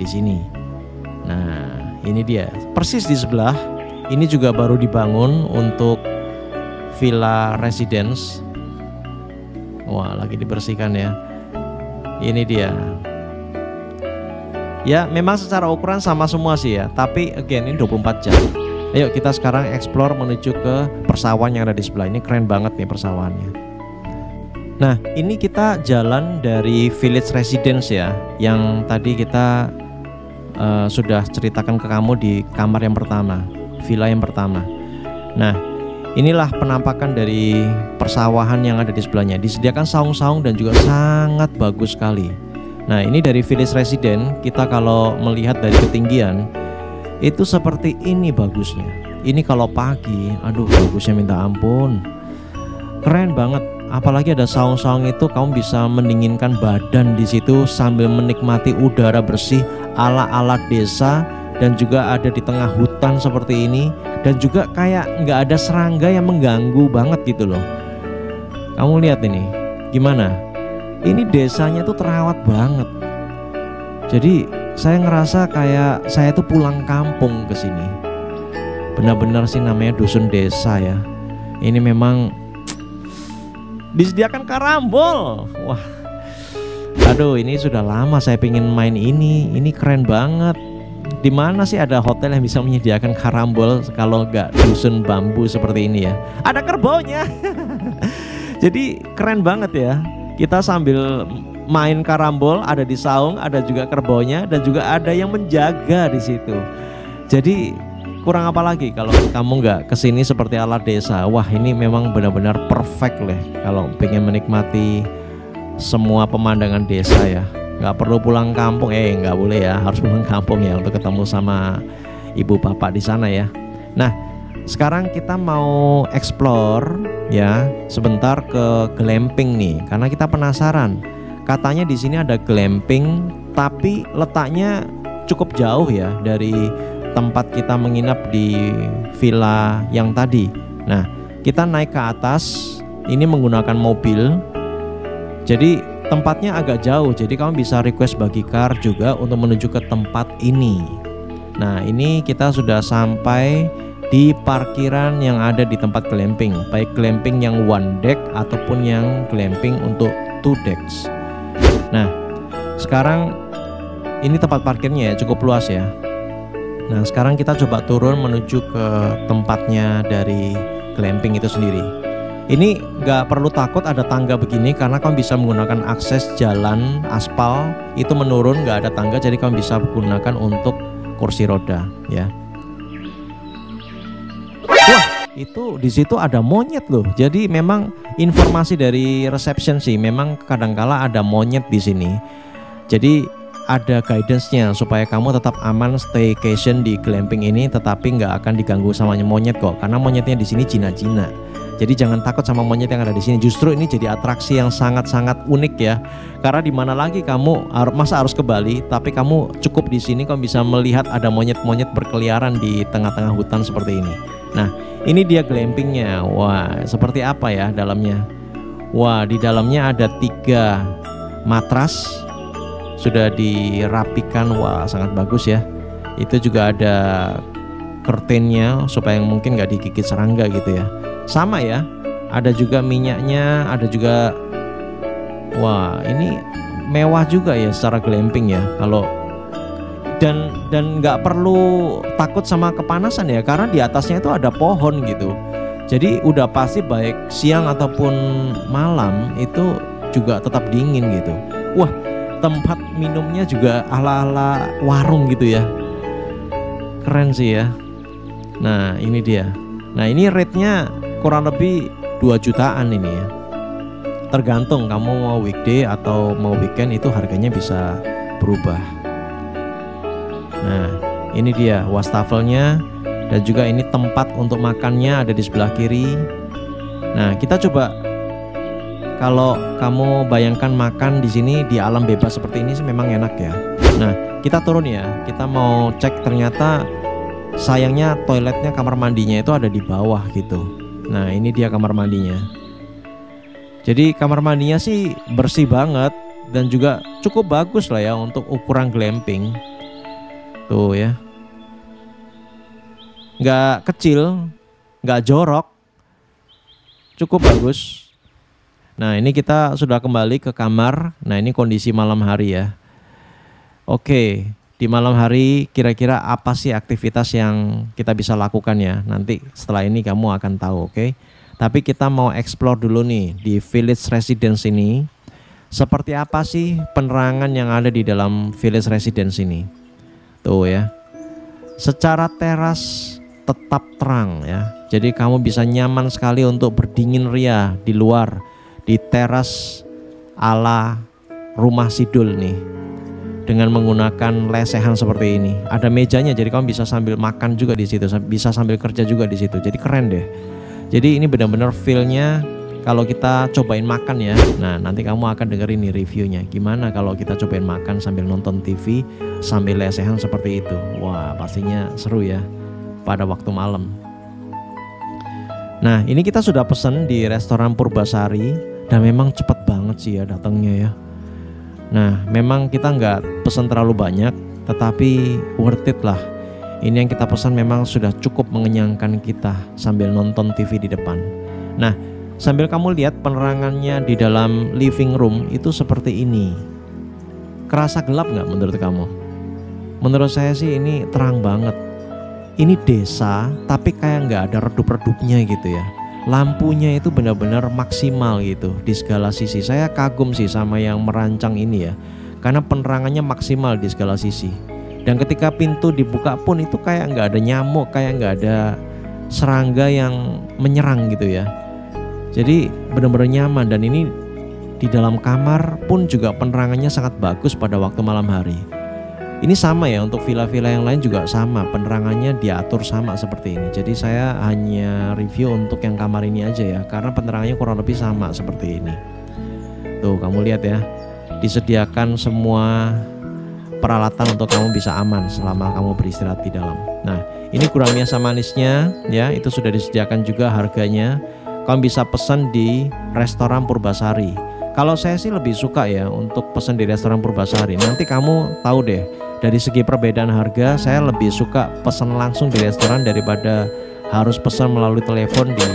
di sini. Nah ini dia, persis di sebelah. Ini juga baru dibangun untuk villa residence. Wah lagi dibersihkan ya. Ini dia. Ya memang secara ukuran sama semua sih ya, tapi again ini 24 jam. Ayo kita sekarang explore menuju ke persawahan yang ada di sebelah. Ini keren banget nih persawahannya. Nah ini kita jalan dari village residence ya, yang tadi kita sudah ceritakan ke kamu di kamar yang pertama, villa yang pertama. Nah inilah penampakan dari persawahan yang ada di sebelahnya. Disediakan saung-saung dan juga sangat bagus sekali. Nah ini dari village resident, kita kalau melihat dari ketinggian itu seperti ini bagusnya. Ini kalau pagi, aduh bagusnya minta ampun. Keren banget, apalagi ada saung-saung itu, kamu bisa mendinginkan badan di situ sambil menikmati udara bersih ala-ala desa. Dan juga ada di tengah hutan seperti ini, dan juga kayak nggak ada serangga yang mengganggu banget gitu loh. Kamu lihat ini, gimana? Ini desanya tuh terawat banget. Jadi saya ngerasa kayak saya tuh pulang kampung ke sini. Benar-benar sih namanya dusun desa ya. Ini memang disediakan karambol. Wah, aduh ini sudah lama saya pengen main ini. Ini keren banget. Di mana sih ada hotel yang bisa menyediakan karambol kalau nggak dusun bambu seperti ini ya? Ada kerbaunya. Jadi keren banget ya. Kita sambil main karambol, ada di saung, ada juga kerbaunya, dan juga ada yang menjaga di situ. Jadi kurang apa lagi kalau kamu nggak kesini seperti ala desa. Wah ini memang benar-benar perfect lah kalau pengen menikmati semua pemandangan desa ya. Nggak perlu pulang kampung, nggak boleh ya, harus pulang kampung ya untuk ketemu sama ibu bapak di sana ya. Nah sekarang kita mau explore ya sebentar ke glamping nih, karena kita penasaran. Katanya di sini ada glamping, tapi letaknya cukup jauh ya dari tempat kita menginap di villa yang tadi. Nah kita naik ke atas, ini menggunakan mobil. Jadi tempatnya agak jauh, jadi kamu bisa request bagi car juga untuk menuju ke tempat ini. Nah, ini kita sudah sampai di parkiran yang ada di tempat glamping, baik glamping yang one deck ataupun yang glamping untuk two decks. Nah, sekarang ini tempat parkirnya ya, cukup luas ya. Nah, sekarang kita coba turun menuju ke tempatnya dari glamping itu sendiri. Ini nggak perlu takut ada tangga begini karena kamu bisa menggunakan akses jalan aspal itu menurun, nggak ada tangga, jadi kamu bisa gunakan untuk kursi roda ya. Wah, itu di situ ada monyet loh. Jadi memang informasi dari reception sih, memang kadangkala ada monyet di sini. Jadi ada guidance-nya supaya kamu tetap aman staycation di glamping ini, tetapi nggak akan diganggu sama monyet kok, karena monyetnya di sini Cina-Cina. Jadi jangan takut sama monyet yang ada di sini. Justru ini jadi atraksi yang sangat-sangat unik ya. Karena di mana lagi kamu masa harus ke Bali, tapi kamu cukup di sini kamu bisa melihat ada monyet-monyet berkeliaran di tengah-tengah hutan seperti ini. Nah, ini dia glampingnya. Wah, seperti apa ya dalamnya? Wah, di dalamnya ada 3 matras sudah dirapikan. Wah, sangat bagus ya. Itu juga ada curtainnya supaya mungkin nggak digigit serangga gitu ya. Sama ya, ada juga minyaknya, ada juga, wah ini mewah juga ya secara glamping ya. Kalau dan nggak perlu takut sama kepanasan ya, karena di atasnya itu ada pohon gitu. Jadi udah pasti baik siang ataupun malam itu juga tetap dingin gitu. Wah, tempat minumnya juga ala-ala warung gitu ya, keren sih ya. Nah ini dia. Nah ini rate-nya kurang lebih 2 jutaan ini ya. Tergantung kamu mau weekday atau mau weekend, itu harganya bisa berubah. Nah ini dia wastafelnya, dan juga ini tempat untuk makannya ada di sebelah kiri. Nah kita coba, kalau kamu bayangkan makan di sini di alam bebas seperti ini sih memang enak ya. Nah kita turun ya, kita mau cek, ternyata sayangnya toiletnya, kamar mandinya itu ada di bawah gitu. Nah ini dia kamar mandinya. Jadi kamar mandinya sih bersih banget dan juga cukup bagus lah ya untuk ukuran glamping. Tuh ya, nggak kecil, nggak jorok, cukup bagus. Nah ini kita sudah kembali ke kamar. Nah ini kondisi malam hari ya. Oke, di malam hari kira-kira apa sih aktivitas yang kita bisa lakukan ya? Nanti setelah ini kamu akan tahu, oke? Tapi kita mau explore dulu nih di Village Residence ini. Seperti apa sih penerangan yang ada di dalam Village Residence ini? Tuh ya. Secara teras tetap terang ya. Jadi kamu bisa nyaman sekali untuk berdingin ria di luar, di teras ala rumah Sidul nih, dengan menggunakan lesehan seperti ini. Ada mejanya, jadi kamu bisa sambil makan juga di situ, bisa sambil kerja juga di situ. Jadi keren deh. Jadi ini benar-benar feel-nya kalau kita cobain makan ya. Nah nanti kamu akan dengerin nih reviewnya. Gimana kalau kita cobain makan sambil nonton TV sambil lesehan seperti itu? Wah pastinya seru ya pada waktu malam. Nah ini kita sudah pesen di restoran Purbasari dan memang cepet banget sih ya datangnya ya. Nah memang kita nggak pesan terlalu banyak, tetapi worth it lah. Ini yang kita pesan memang sudah cukup mengenyangkan kita sambil nonton TV di depan. Nah sambil kamu lihat penerangannya di dalam living room itu seperti ini. Kerasa gelap nggak menurut kamu? Menurut saya sih ini terang banget. Ini desa tapi kayak nggak ada redup-redupnya gitu ya. Lampunya itu benar-benar maksimal gitu di segala sisi. Saya kagum sih sama yang merancang ini ya, karena penerangannya maksimal di segala sisi. Dan ketika pintu dibuka pun itu kayak nggak ada nyamuk, kayak nggak ada serangga yang menyerang gitu ya. Jadi benar-benar nyaman. Dan ini di dalam kamar pun juga penerangannya sangat bagus pada waktu malam hari. Ini sama ya untuk villa-villa yang lain juga sama, penerangannya diatur sama seperti ini. Jadi saya hanya review untuk yang kamar ini aja ya, karena penerangannya kurang lebih sama seperti ini. Tuh kamu lihat ya, disediakan semua peralatan untuk kamu bisa aman selama kamu beristirahat di dalam. Nah ini gurame asam manisnya ya, itu sudah disediakan juga harganya. Kamu bisa pesan di restoran Purbasari. Kalau saya sih lebih suka ya untuk pesan di restoran Purbasari. Nanti kamu tahu deh, dari segi perbedaan harga saya lebih suka pesan langsung di restoran daripada harus pesan melalui telepon di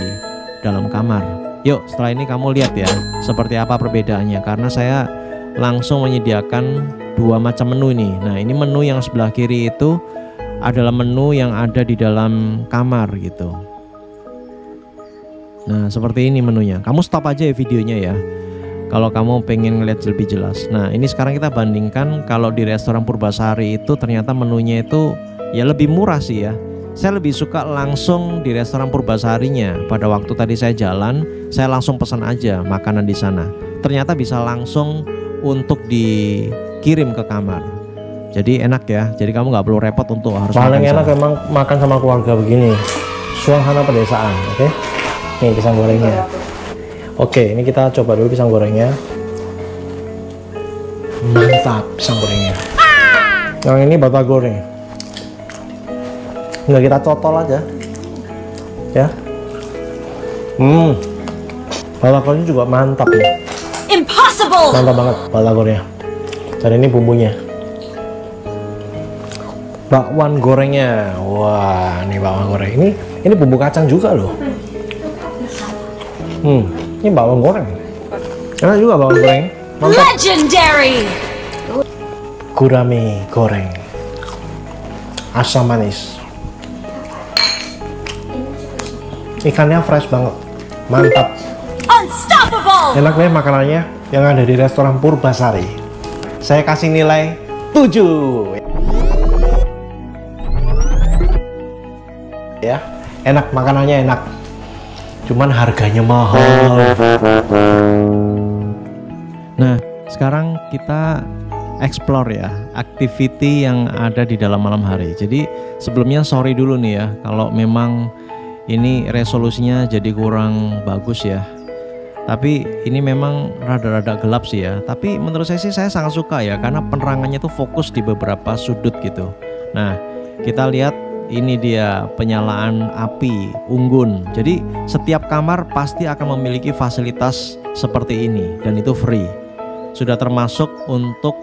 dalam kamar. Yuk setelah ini kamu lihat ya seperti apa perbedaannya, karena saya langsung menyediakan 2 macam menu ini. Nah ini menu yang sebelah kiri itu adalah menu yang ada di dalam kamar gitu. Nah seperti ini menunya. Kamu stop aja ya videonya ya kalau kamu pengen ngeliat lebih jelas. Nah ini sekarang kita bandingkan. Kalau di restoran Purbasari itu ternyata menunya itu ya lebih murah sih ya. Saya lebih suka langsung di restoran Purbasarinya. Pada waktu tadi saya jalan, saya langsung pesan aja makanan di sana. Ternyata bisa langsung untuk dikirim ke kamar. Jadi enak ya. Jadi kamu nggak perlu repot untuk harus paling enak emang makan sama keluarga begini, suasana pedesaan. Oke, nih pisang gorengnya. Oke, ini kita coba dulu pisang gorengnya. Mantap pisang gorengnya. Yang ini batagornya. Nggak, kita cotol aja ya. Batagornya juga mantap ya. Impossible. Mantap banget batagornya. Dan ini bumbunya. Bakwan gorengnya. Wah, ini bakwan goreng. Ini bumbu kacang juga loh. Ini bakwan goreng. Enak juga bakwan goreng. Mantap. Legendary. Gurame goreng. Asam manis. Ikannya fresh banget. Mantap. Unstoppable. Enak deh makanannya yang ada di restoran Purbasari. Saya kasih nilai 7. Ya, enak makanannya enak. Cuman harganya mahal. Nah, sekarang kita explore ya activity yang ada di dalam malam hari. Jadi sebelumnya sorry dulu nih ya kalau memang ini resolusinya jadi kurang bagus ya. Tapi ini memang rada-rada gelap sih ya. Tapi menurut saya sih saya sangat suka ya karena penerangannya tuh fokus di beberapa sudut gitu. Nah, kita lihat ini dia penyalaan api unggun. Jadi setiap kamar pasti akan memiliki fasilitas seperti ini dan itu free. Sudah termasuk untuk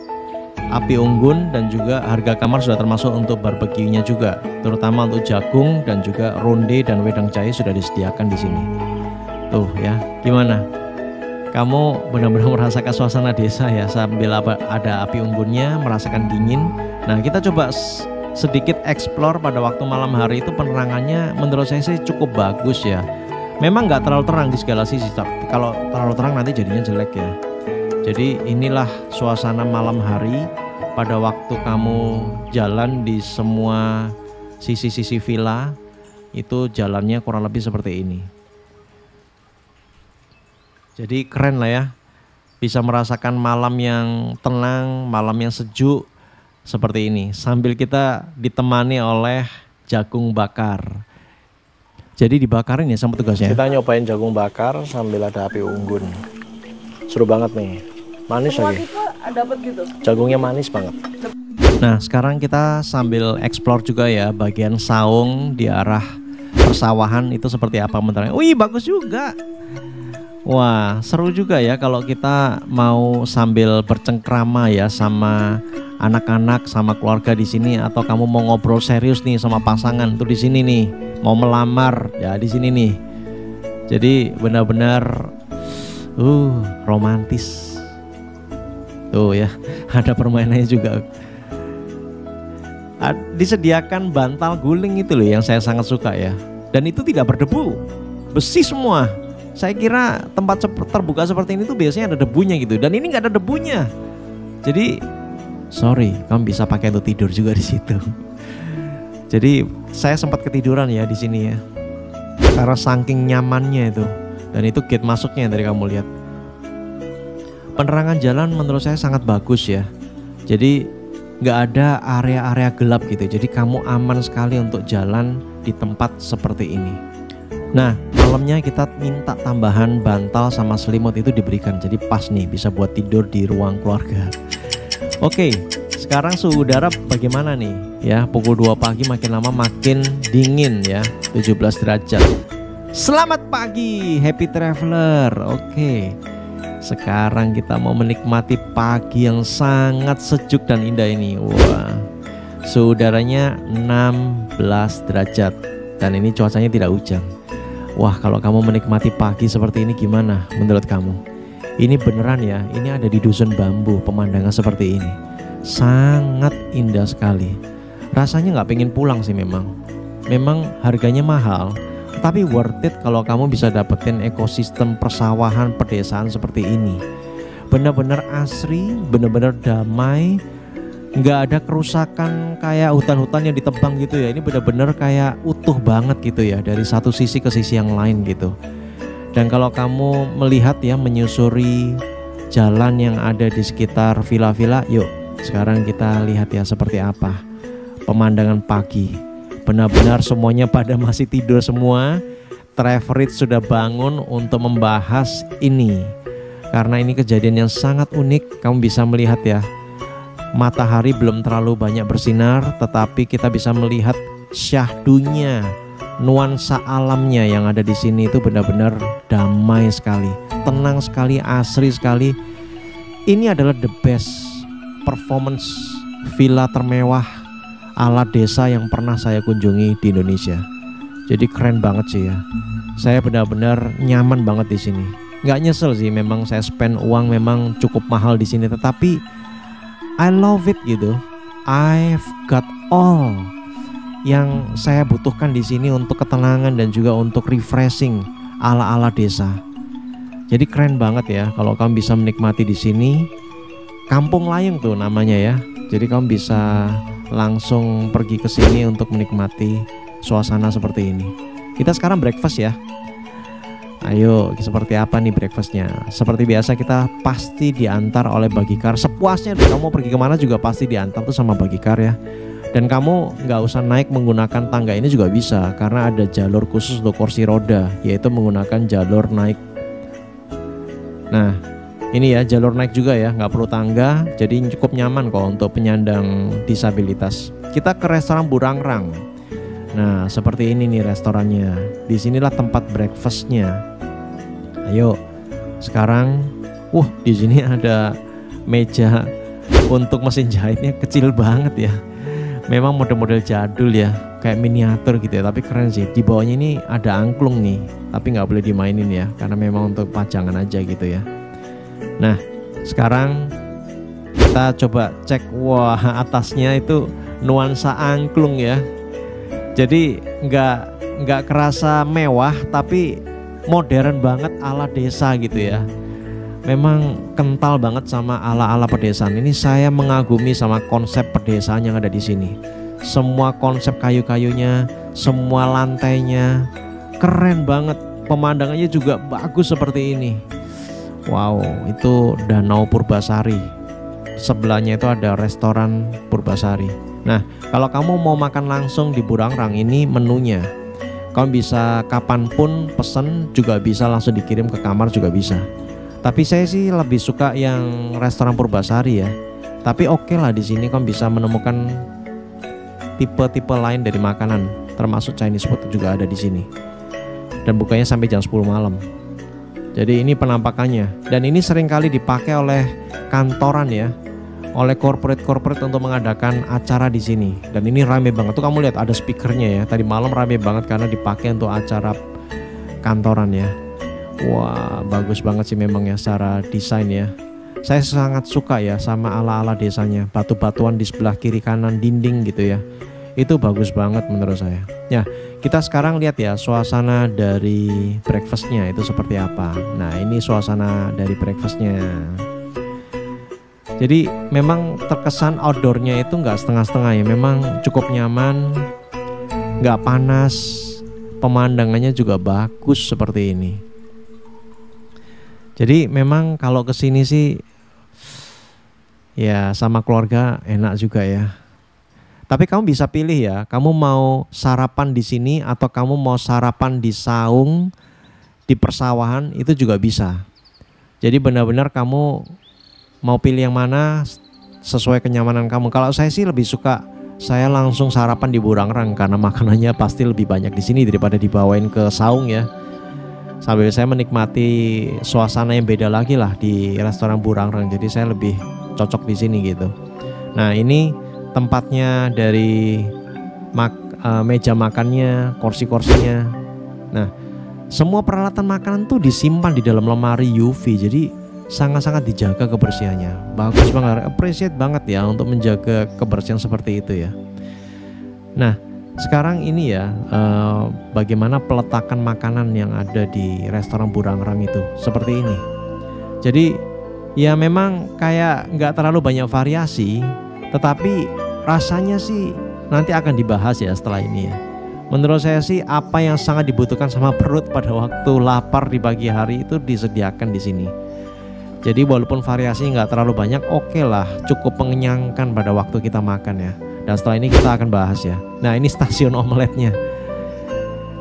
api unggun dan juga harga kamar sudah termasuk untuk barbeque-nya juga. Terutama untuk jagung dan juga ronde dan wedang jahe sudah disediakan di sini. Tuh ya, gimana? Kamu benar-benar merasakan suasana desa ya sambil ada api unggunnya, merasakan dingin. Nah, kita coba sedikit explore pada waktu malam hari itu penerangannya menurut saya sih cukup bagus ya. Memang nggak terlalu terang di segala sisi. Kalau terlalu terang nanti jadinya jelek ya. Jadi inilah suasana malam hari pada waktu kamu jalan di semua sisi-sisi villa. Itu jalannya kurang lebih seperti ini. Jadi keren lah ya. Bisa merasakan malam yang tenang, malam yang sejuk seperti ini sambil kita ditemani oleh jagung bakar. Jadi dibakarin ya sama tugasnya. Kita nyobain jagung bakar sambil ada api unggun. Seru banget nih. Manis lagi. Gitu. Jagungnya manis banget. Nah, sekarang kita sambil explore juga ya bagian saung di arah persawahan itu seperti apa bentarnya. Wih, bagus juga. Wah, seru juga ya kalau kita mau sambil bercengkrama ya sama anak-anak sama keluarga di sini, atau kamu mau ngobrol serius nih sama pasangan tuh di sini nih, mau melamar ya di sini nih. Jadi benar-benar romantis. Tuh ya, ada permainannya juga. Disediakan bantal guling itu loh yang saya sangat suka ya. Dan itu tidak berdebu, besi semua. Saya kira tempat terbuka seperti ini tuh biasanya ada debunya gitu, dan ini nggak ada debunya. Jadi sorry, kamu bisa pakai untuk tidur juga di situ. Jadi saya sempat ketiduran ya di sini ya, karena saking nyamannya itu. Dan itu gate masuknya dari kamu lihat. Penerangan jalan menurut saya sangat bagus ya. Jadi nggak ada area-area gelap gitu. Jadi kamu aman sekali untuk jalan di tempat seperti ini. Nah, malamnya kita minta tambahan bantal sama selimut itu diberikan. Jadi pas nih bisa buat tidur di ruang keluarga. Oke, sekarang suhu udara bagaimana nih? Ya, pukul 2 pagi makin lama makin dingin ya, 17 derajat. Selamat pagi, happy traveler. Oke. Sekarang kita mau menikmati pagi yang sangat sejuk dan indah ini. Wah, suhu udaranya 16 derajat dan ini cuacanya tidak hujan. Wah, kalau kamu menikmati pagi seperti ini gimana menurut kamu? Ini beneran ya, ini ada di Dusun Bambu, pemandangan seperti ini sangat indah sekali. Rasanya nggak pengen pulang sih memang harganya mahal, tapi worth it kalau kamu bisa dapetin ekosistem persawahan pedesaan seperti ini. Benar-benar asri, benar-benar damai, nggak ada kerusakan kayak hutan-hutan yang ditebang gitu ya. Ini benar-benar kayak utuh banget gitu ya, dari satu sisi ke sisi yang lain gitu. Dan kalau kamu melihat ya, menyusuri jalan yang ada di sekitar villa-villa, yuk sekarang kita lihat ya seperti apa pemandangan pagi. Benar-benar semuanya pada masih tidur semua. Traverit sudah bangun untuk membahas ini, karena ini kejadian yang sangat unik. Kamu bisa melihat ya, matahari belum terlalu banyak bersinar, tetapi kita bisa melihat syahdunya, nuansa alamnya yang ada di sini itu benar-benar damai sekali, tenang sekali, asri sekali. Ini adalah the best performance villa termewah ala desa yang pernah saya kunjungi di Indonesia. Jadi keren banget sih ya. Saya benar-benar nyaman banget di sini. Nggak nyesel sih, memang saya spend uang memang cukup mahal di sini, tetapi I love it gitu. I've got all yang saya butuhkan di sini untuk ketenangan dan juga untuk refreshing ala-ala desa. Jadi keren banget ya kalau kamu bisa menikmati di sini. Kampung Layung tuh namanya ya. Jadi kamu bisa langsung pergi ke sini untuk menikmati suasana seperti ini. Kita sekarang breakfast ya. Ayo, seperti apa nih breakfastnya? Seperti biasa kita pasti diantar oleh bagicar. Sepuasnya deh, kamu pergi kemana juga pasti diantar tuh sama bagicar ya. Dan kamu nggak usah naik menggunakan tangga ini juga bisa, karena ada jalur khusus untuk kursi roda, yaitu menggunakan jalur naik. Nah, ini ya jalur naik juga ya, nggak perlu tangga, jadi cukup nyaman kok untuk penyandang disabilitas. Kita ke restoran Burangrang. Nah, seperti ini nih restorannya. Disinilah tempat breakfastnya. Ayo, sekarang, di sini ada meja untuk mesin jahitnya kecil banget ya. Memang model-model jadul ya, kayak miniatur gitu ya, tapi keren sih. Di bawahnya ini ada angklung nih, tapi nggak boleh dimainin ya, karena memang untuk pajangan aja gitu ya. Nah, sekarang kita coba cek. Wah, atasnya itu nuansa angklung ya. Jadi nggak kerasa mewah, tapi modern banget ala desa gitu ya. Memang kental banget sama ala-ala pedesaan. Ini saya mengagumi sama konsep pedesaan yang ada di sini. Semua konsep kayu-kayunya, semua lantainya keren banget. Pemandangannya juga bagus seperti ini. Wow, itu Danau Purbasari. Sebelahnya itu ada restoran Purbasari. Nah, kalau kamu mau makan langsung di Burangrang, ini menunya. Kamu bisa kapanpun pesen, juga bisa langsung dikirim ke kamar juga bisa. Tapi saya sih lebih suka yang restoran Purbasari ya. Tapi oke lah, di sini kamu bisa menemukan tipe-tipe lain dari makanan, termasuk Chinese food juga ada di sini. Dan bukanya sampai jam 10 malam. Jadi ini penampakannya, dan ini seringkali dipakai oleh kantoran ya, oleh corporate untuk mengadakan acara di sini. Dan ini rame banget tuh, kamu lihat ada speakernya ya. Tadi malam rame banget karena dipakai untuk acara kantoran ya. Wah, bagus banget sih memang ya secara desain ya. Saya sangat suka ya sama ala-ala desanya. Batu-batuan di sebelah kiri kanan dinding gitu ya. Itu bagus banget menurut saya. Ya, kita sekarang lihat ya suasana dari breakfastnya itu seperti apa. Nah, ini suasana dari breakfastnya. Jadi memang terkesan outdoornya itu nggak setengah-setengah ya. Memang cukup nyaman, nggak panas, pemandangannya juga bagus seperti ini. Jadi memang kalau kesini sih ya sama keluarga enak juga ya. Tapi kamu bisa pilih ya, kamu mau sarapan di sini atau kamu mau sarapan di saung, di persawahan, itu juga bisa. Jadi benar-benar kamu mau pilih yang mana sesuai kenyamanan kamu. Kalau saya sih lebih suka saya langsung sarapan di Burangrang karena makanannya pasti lebih banyak di sini daripada dibawain ke saung ya. sambil saya menikmati suasana yang beda lagi lah di restoran Burangrang. Jadi saya lebih cocok di sini gitu. Nah, ini tempatnya dari meja makannya, kursi-kursinya. Nah, semua peralatan makanan tuh disimpan di dalam lemari UV. Jadi sangat-sangat dijaga kebersihannya. Bagus banget, appreciate banget ya untuk menjaga kebersihan seperti itu ya. Nah, sekarang ini ya bagaimana peletakan makanan yang ada di restoran Burangrang itu seperti ini. Jadi ya memang kayak nggak terlalu banyak variasi, tetapi rasanya sih nanti akan dibahas ya setelah ini ya. Menurut saya sih apa yang sangat dibutuhkan sama perut pada waktu lapar di pagi hari itu disediakan di sini. Jadi walaupun variasinya nggak terlalu banyak, oke lah, cukup mengenyangkan pada waktu kita makan ya. Dan setelah ini kita akan bahas ya. Nah, ini stasiun omeletnya.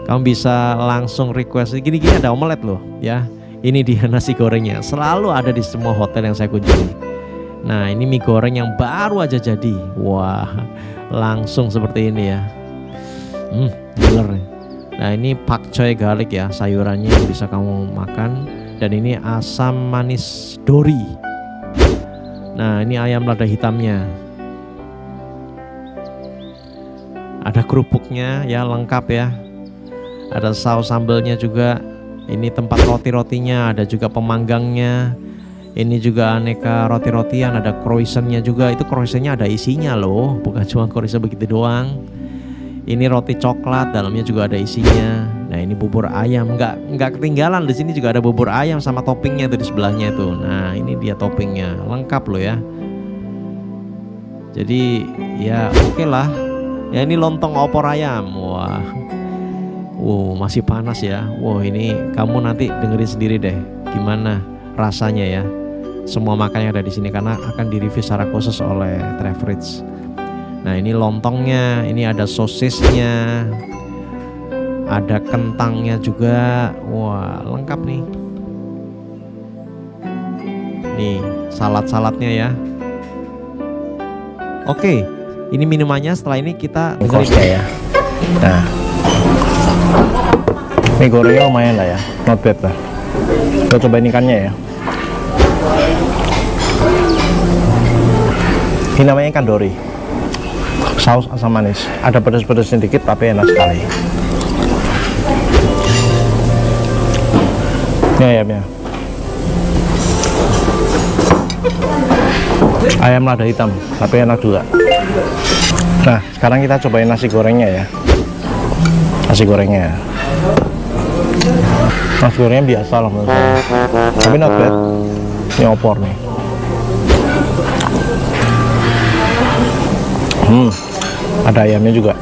Kamu bisa langsung request, gini-gini ada omelet loh ya. Ini dia nasi gorengnya, selalu ada di semua hotel yang saya kunjungi. Nah, ini mie goreng yang baru aja jadi. Wah, langsung seperti ini ya. Giler nih. Nah, ini pakcoy garlic ya, sayurannya yang bisa kamu makan. Dan ini asam manis dori. Nah, ini ayam lada hitamnya. Ada kerupuknya ya, lengkap ya. Ada saus sambelnya juga. Ini tempat roti-rotinya, ada juga pemanggangnya. Ini juga aneka roti-rotian, ada croissantnya juga. Itu croissantnya ada isinya loh, bukan cuma croissant begitu doang. Ini roti coklat, dalamnya juga ada isinya. Nah, ini bubur ayam, nggak ketinggalan. Di sini juga ada bubur ayam sama toppingnya itu di sebelahnya itu. Nah, ini dia toppingnya, lengkap loh ya. Jadi ya oke lah. Ya, ini lontong opor ayam. Wah, masih panas ya. Wah, ini kamu nanti dengerin sendiri deh gimana rasanya ya. Semua makanan yang ada di sini karena akan direview secara khusus oleh Travelers. Nah, ini lontongnya, ini ada sosisnya, ada kentangnya juga. Wah, lengkap nih. Nih, salad-saladnya ya. Oke, ini minumannya. Setelah ini kita kosnya ya. Nah, mie gorengnya lumayan lah ya, not bad lah. Kita cobain ikannya ya. Ini namanya ikan dori, saus asam manis, ada pedas-pedasnya sedikit tapi enak sekali. Ini ayamnya, ayam lada hitam tapi enak juga. Nah, sekarang kita cobain nasi gorengnya ya. Nasi gorengnya biasa lah menurut saya, tapi not bad. Ini opor nih. Ada ayamnya juga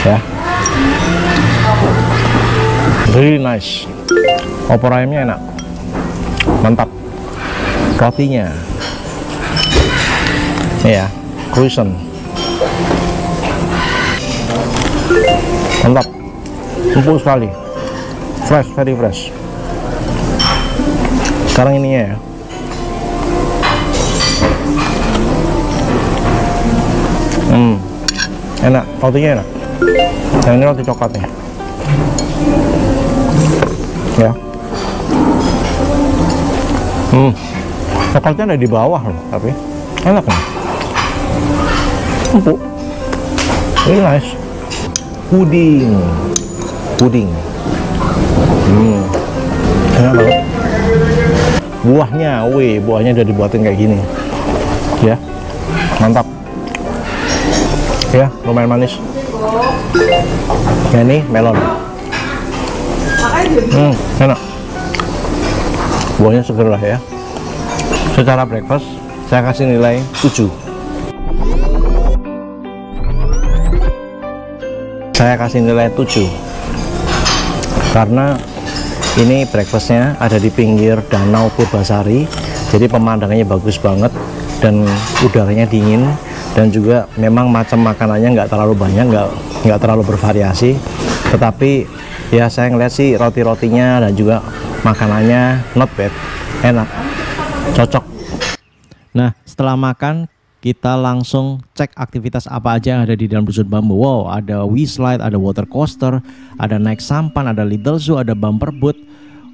ya, really nice. Opor ayamnya enak, mantap. Rotinya ya, croissant mantap, empuk sekali, fresh, very fresh. Sekarang ininya ya, enak, rotinya enak. Dan ini roti coklatnya ya. Coklatnya ada di bawah loh, tapi enak nih, empuk, really nice. Puding enak banget. Buahnya udah dibuatin kayak gini ya, mantap ya, lumayan manis ya. Ini melon, enak, buahnya seger lah ya. Secara breakfast saya kasih nilai 7. Saya kasih nilai 7 karena ini breakfastnya ada di pinggir Danau Purbasari, jadi pemandangannya bagus banget dan udaranya dingin, dan juga memang macam makanannya nggak terlalu banyak, nggak terlalu bervariasi, tetapi ya saya ngeliat sih roti-rotinya dan juga makanannya not bad, enak, cocok. Nah, setelah makan kita langsung cek aktivitas apa aja yang ada di dalam Dusun Bambu. Wow, ada Wi-Slide, ada water coaster, ada naik sampan, ada Little Zoo, ada bumper boat.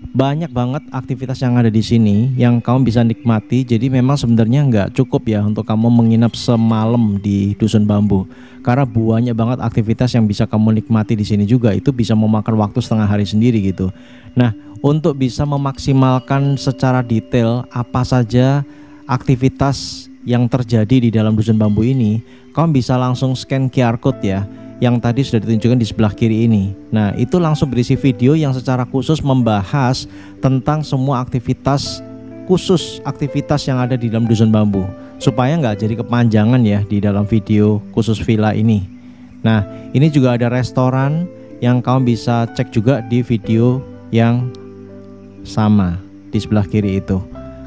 Banyak banget aktivitas yang ada di sini yang kamu bisa nikmati. Jadi memang sebenarnya nggak cukup ya untuk kamu menginap semalam di Dusun Bambu, karena banyak banget aktivitas yang bisa kamu nikmati di sini juga. Itu bisa memakan waktu setengah hari sendiri gitu. Nah, untuk bisa memaksimalkan secara detail apa saja aktivitas yang terjadi di dalam Dusun Bambu ini, kamu bisa langsung scan QR code ya, yang tadi sudah ditunjukkan di sebelah kiri ini. Nah, itu langsung berisi video yang secara khusus membahas tentang semua aktivitas khusus, aktivitas yang ada di dalam Dusun Bambu, supaya nggak jadi kepanjangan ya di dalam video khusus villa ini. Nah, ini juga ada restoran yang kamu bisa cek juga di video yang sama di sebelah kiri itu.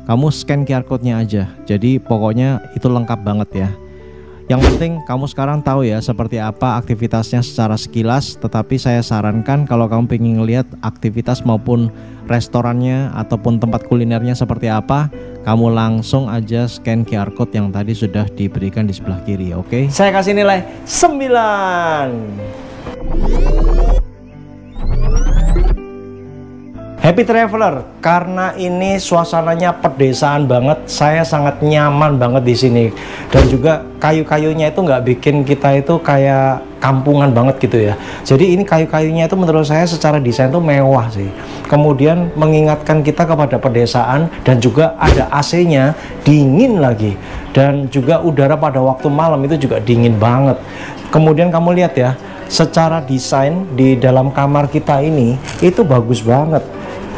Kamu scan QR code-nya aja. Jadi pokoknya itu lengkap banget ya. Yang penting kamu sekarang tahu ya seperti apa aktivitasnya secara sekilas. Tetapi saya sarankan kalau kamu pengen ngelihat aktivitas maupun restorannya ataupun tempat kulinernya seperti apa, kamu langsung aja scan QR code yang tadi sudah diberikan di sebelah kiri. Oke? Saya kasih nilai 9. Happy Traveler, karena ini suasananya pedesaan banget, saya sangat nyaman banget di sini. Dan juga kayu-kayunya itu nggak bikin kita itu kayak kampungan banget gitu ya. Jadi ini kayu-kayunya itu menurut saya secara desain tuh mewah sih. Kemudian mengingatkan kita kepada pedesaan, dan juga ada AC-nya, dingin lagi. Dan juga udara pada waktu malam itu juga dingin banget. Kemudian kamu lihat ya, secara desain di dalam kamar kita ini itu bagus banget.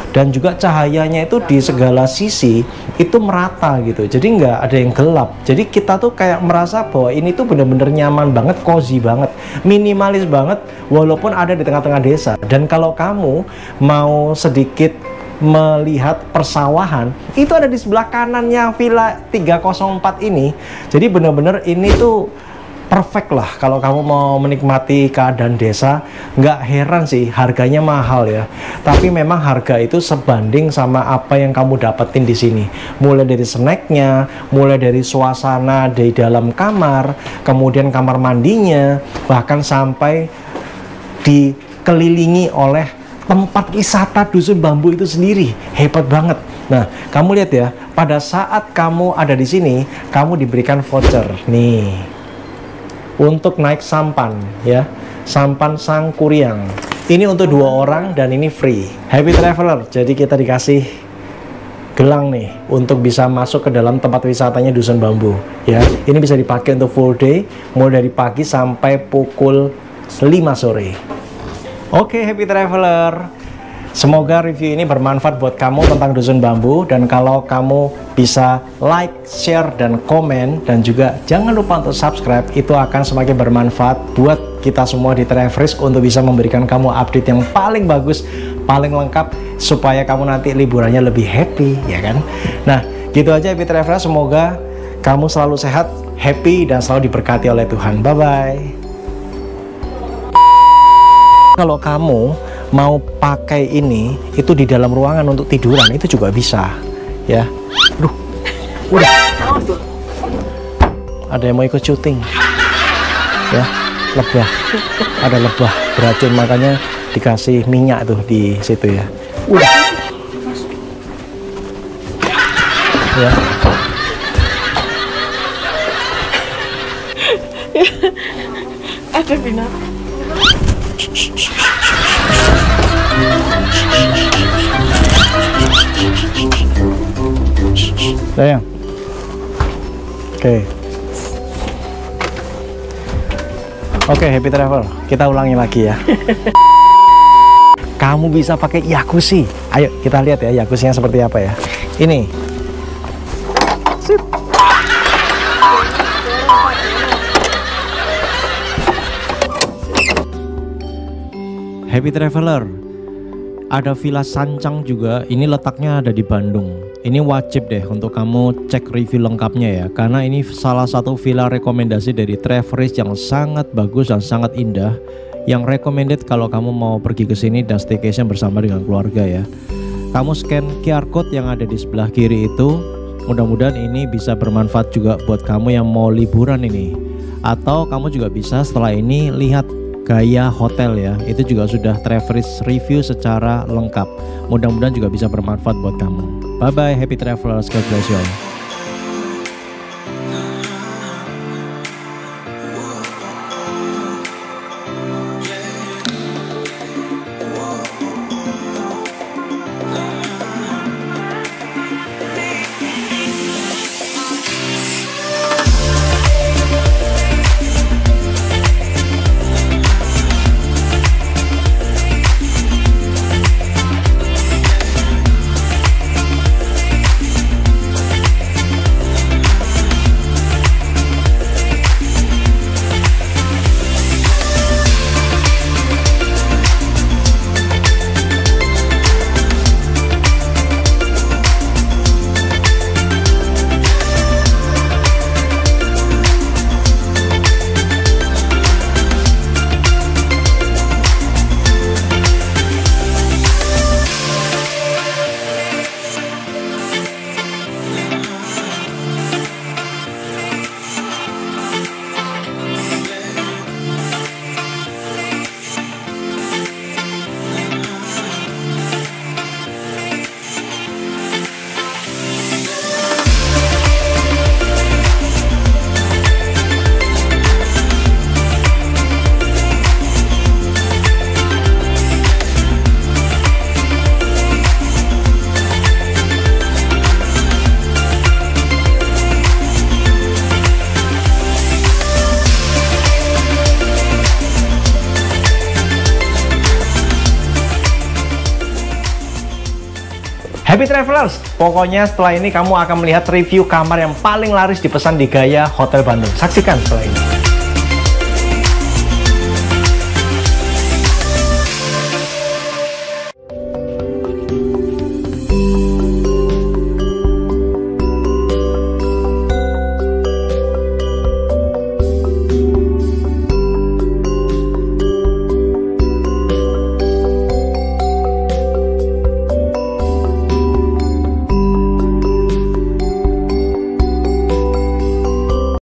Dan juga cahayanya itu di segala sisi itu merata gitu, jadi nggak ada yang gelap. Jadi kita tuh kayak merasa bahwa ini tuh bener-bener nyaman banget, cozy banget, minimalis banget, walaupun ada di tengah-tengah desa. Dan kalau kamu mau sedikit melihat persawahan, itu ada di sebelah kanannya Villa 304 ini. Jadi bener-bener ini tuh perfect lah kalau kamu mau menikmati keadaan desa. Nggak heran sih harganya mahal ya, tapi memang harga itu sebanding sama apa yang kamu dapetin di sini. Mulai dari snacknya, mulai dari suasana di dalam kamar, kemudian kamar mandinya, bahkan sampai dikelilingi oleh tempat wisata Dusun Bambu itu sendiri. Hebat banget. Nah, kamu lihat ya, pada saat kamu ada di sini, kamu diberikan voucher nih untuk naik sampan ya, sampan Sangkuriang. Ini untuk 2 orang dan ini free. Happy Traveler, jadi kita dikasih gelang nih untuk bisa masuk ke dalam tempat wisatanya Dusun Bambu ya. Ini bisa dipakai untuk full day, mulai dari pagi sampai pukul 5 sore. Oke, Happy Traveler, semoga review ini bermanfaat buat kamu tentang Dusun Bambu. Dan kalau kamu bisa like, share, dan komen, dan juga jangan lupa untuk subscribe, itu akan semakin bermanfaat buat kita semua di Travelrisk untuk bisa memberikan kamu update yang paling bagus, paling lengkap, supaya kamu nanti liburannya lebih happy ya kan. Nah, gitu aja Happy Traveler, semoga kamu selalu sehat, happy, dan selalu diberkati oleh Tuhan. Bye bye. Kalau kamu mau pakai ini itu di dalam ruangan untuk tiduran, itu juga bisa ya. Aduh, udah ada yang mau ikut syuting ya. Lebah, ada lebah beracun, makanya dikasih minyak tuh di situ ya. Udah ya. Ada binatang. Sayang. Oke, Happy Travel, kita ulangi lagi ya. Kamu bisa pakai jacuzzi. Ayo kita lihat ya jacuzzinya seperti apa ya. Ini. Sip. Happy Traveler, ada Villa Sancang juga. Ini letaknya ada di Bandung. Ini wajib deh untuk kamu cek review lengkapnya ya, karena ini salah satu villa rekomendasi dari Travelrisk yang sangat bagus dan sangat indah, yang recommended kalau kamu mau pergi ke sini dan staycation bersama dengan keluarga ya. Kamu scan QR code yang ada di sebelah kiri itu, Mudah-mudahan ini bisa bermanfaat juga buat kamu yang mau liburan ini. Atau kamu juga bisa setelah ini lihat gaya hotel ya, itu juga sudah Travelers review secara lengkap. Mudah-mudahan juga bisa bermanfaat buat kamu. Bye bye, happy travelers, God bless you all. Happy Travelers, pokoknya setelah ini kamu akan melihat review kamar yang paling laris dipesan di Gaya Hotel Bandung. Saksikan setelah ini.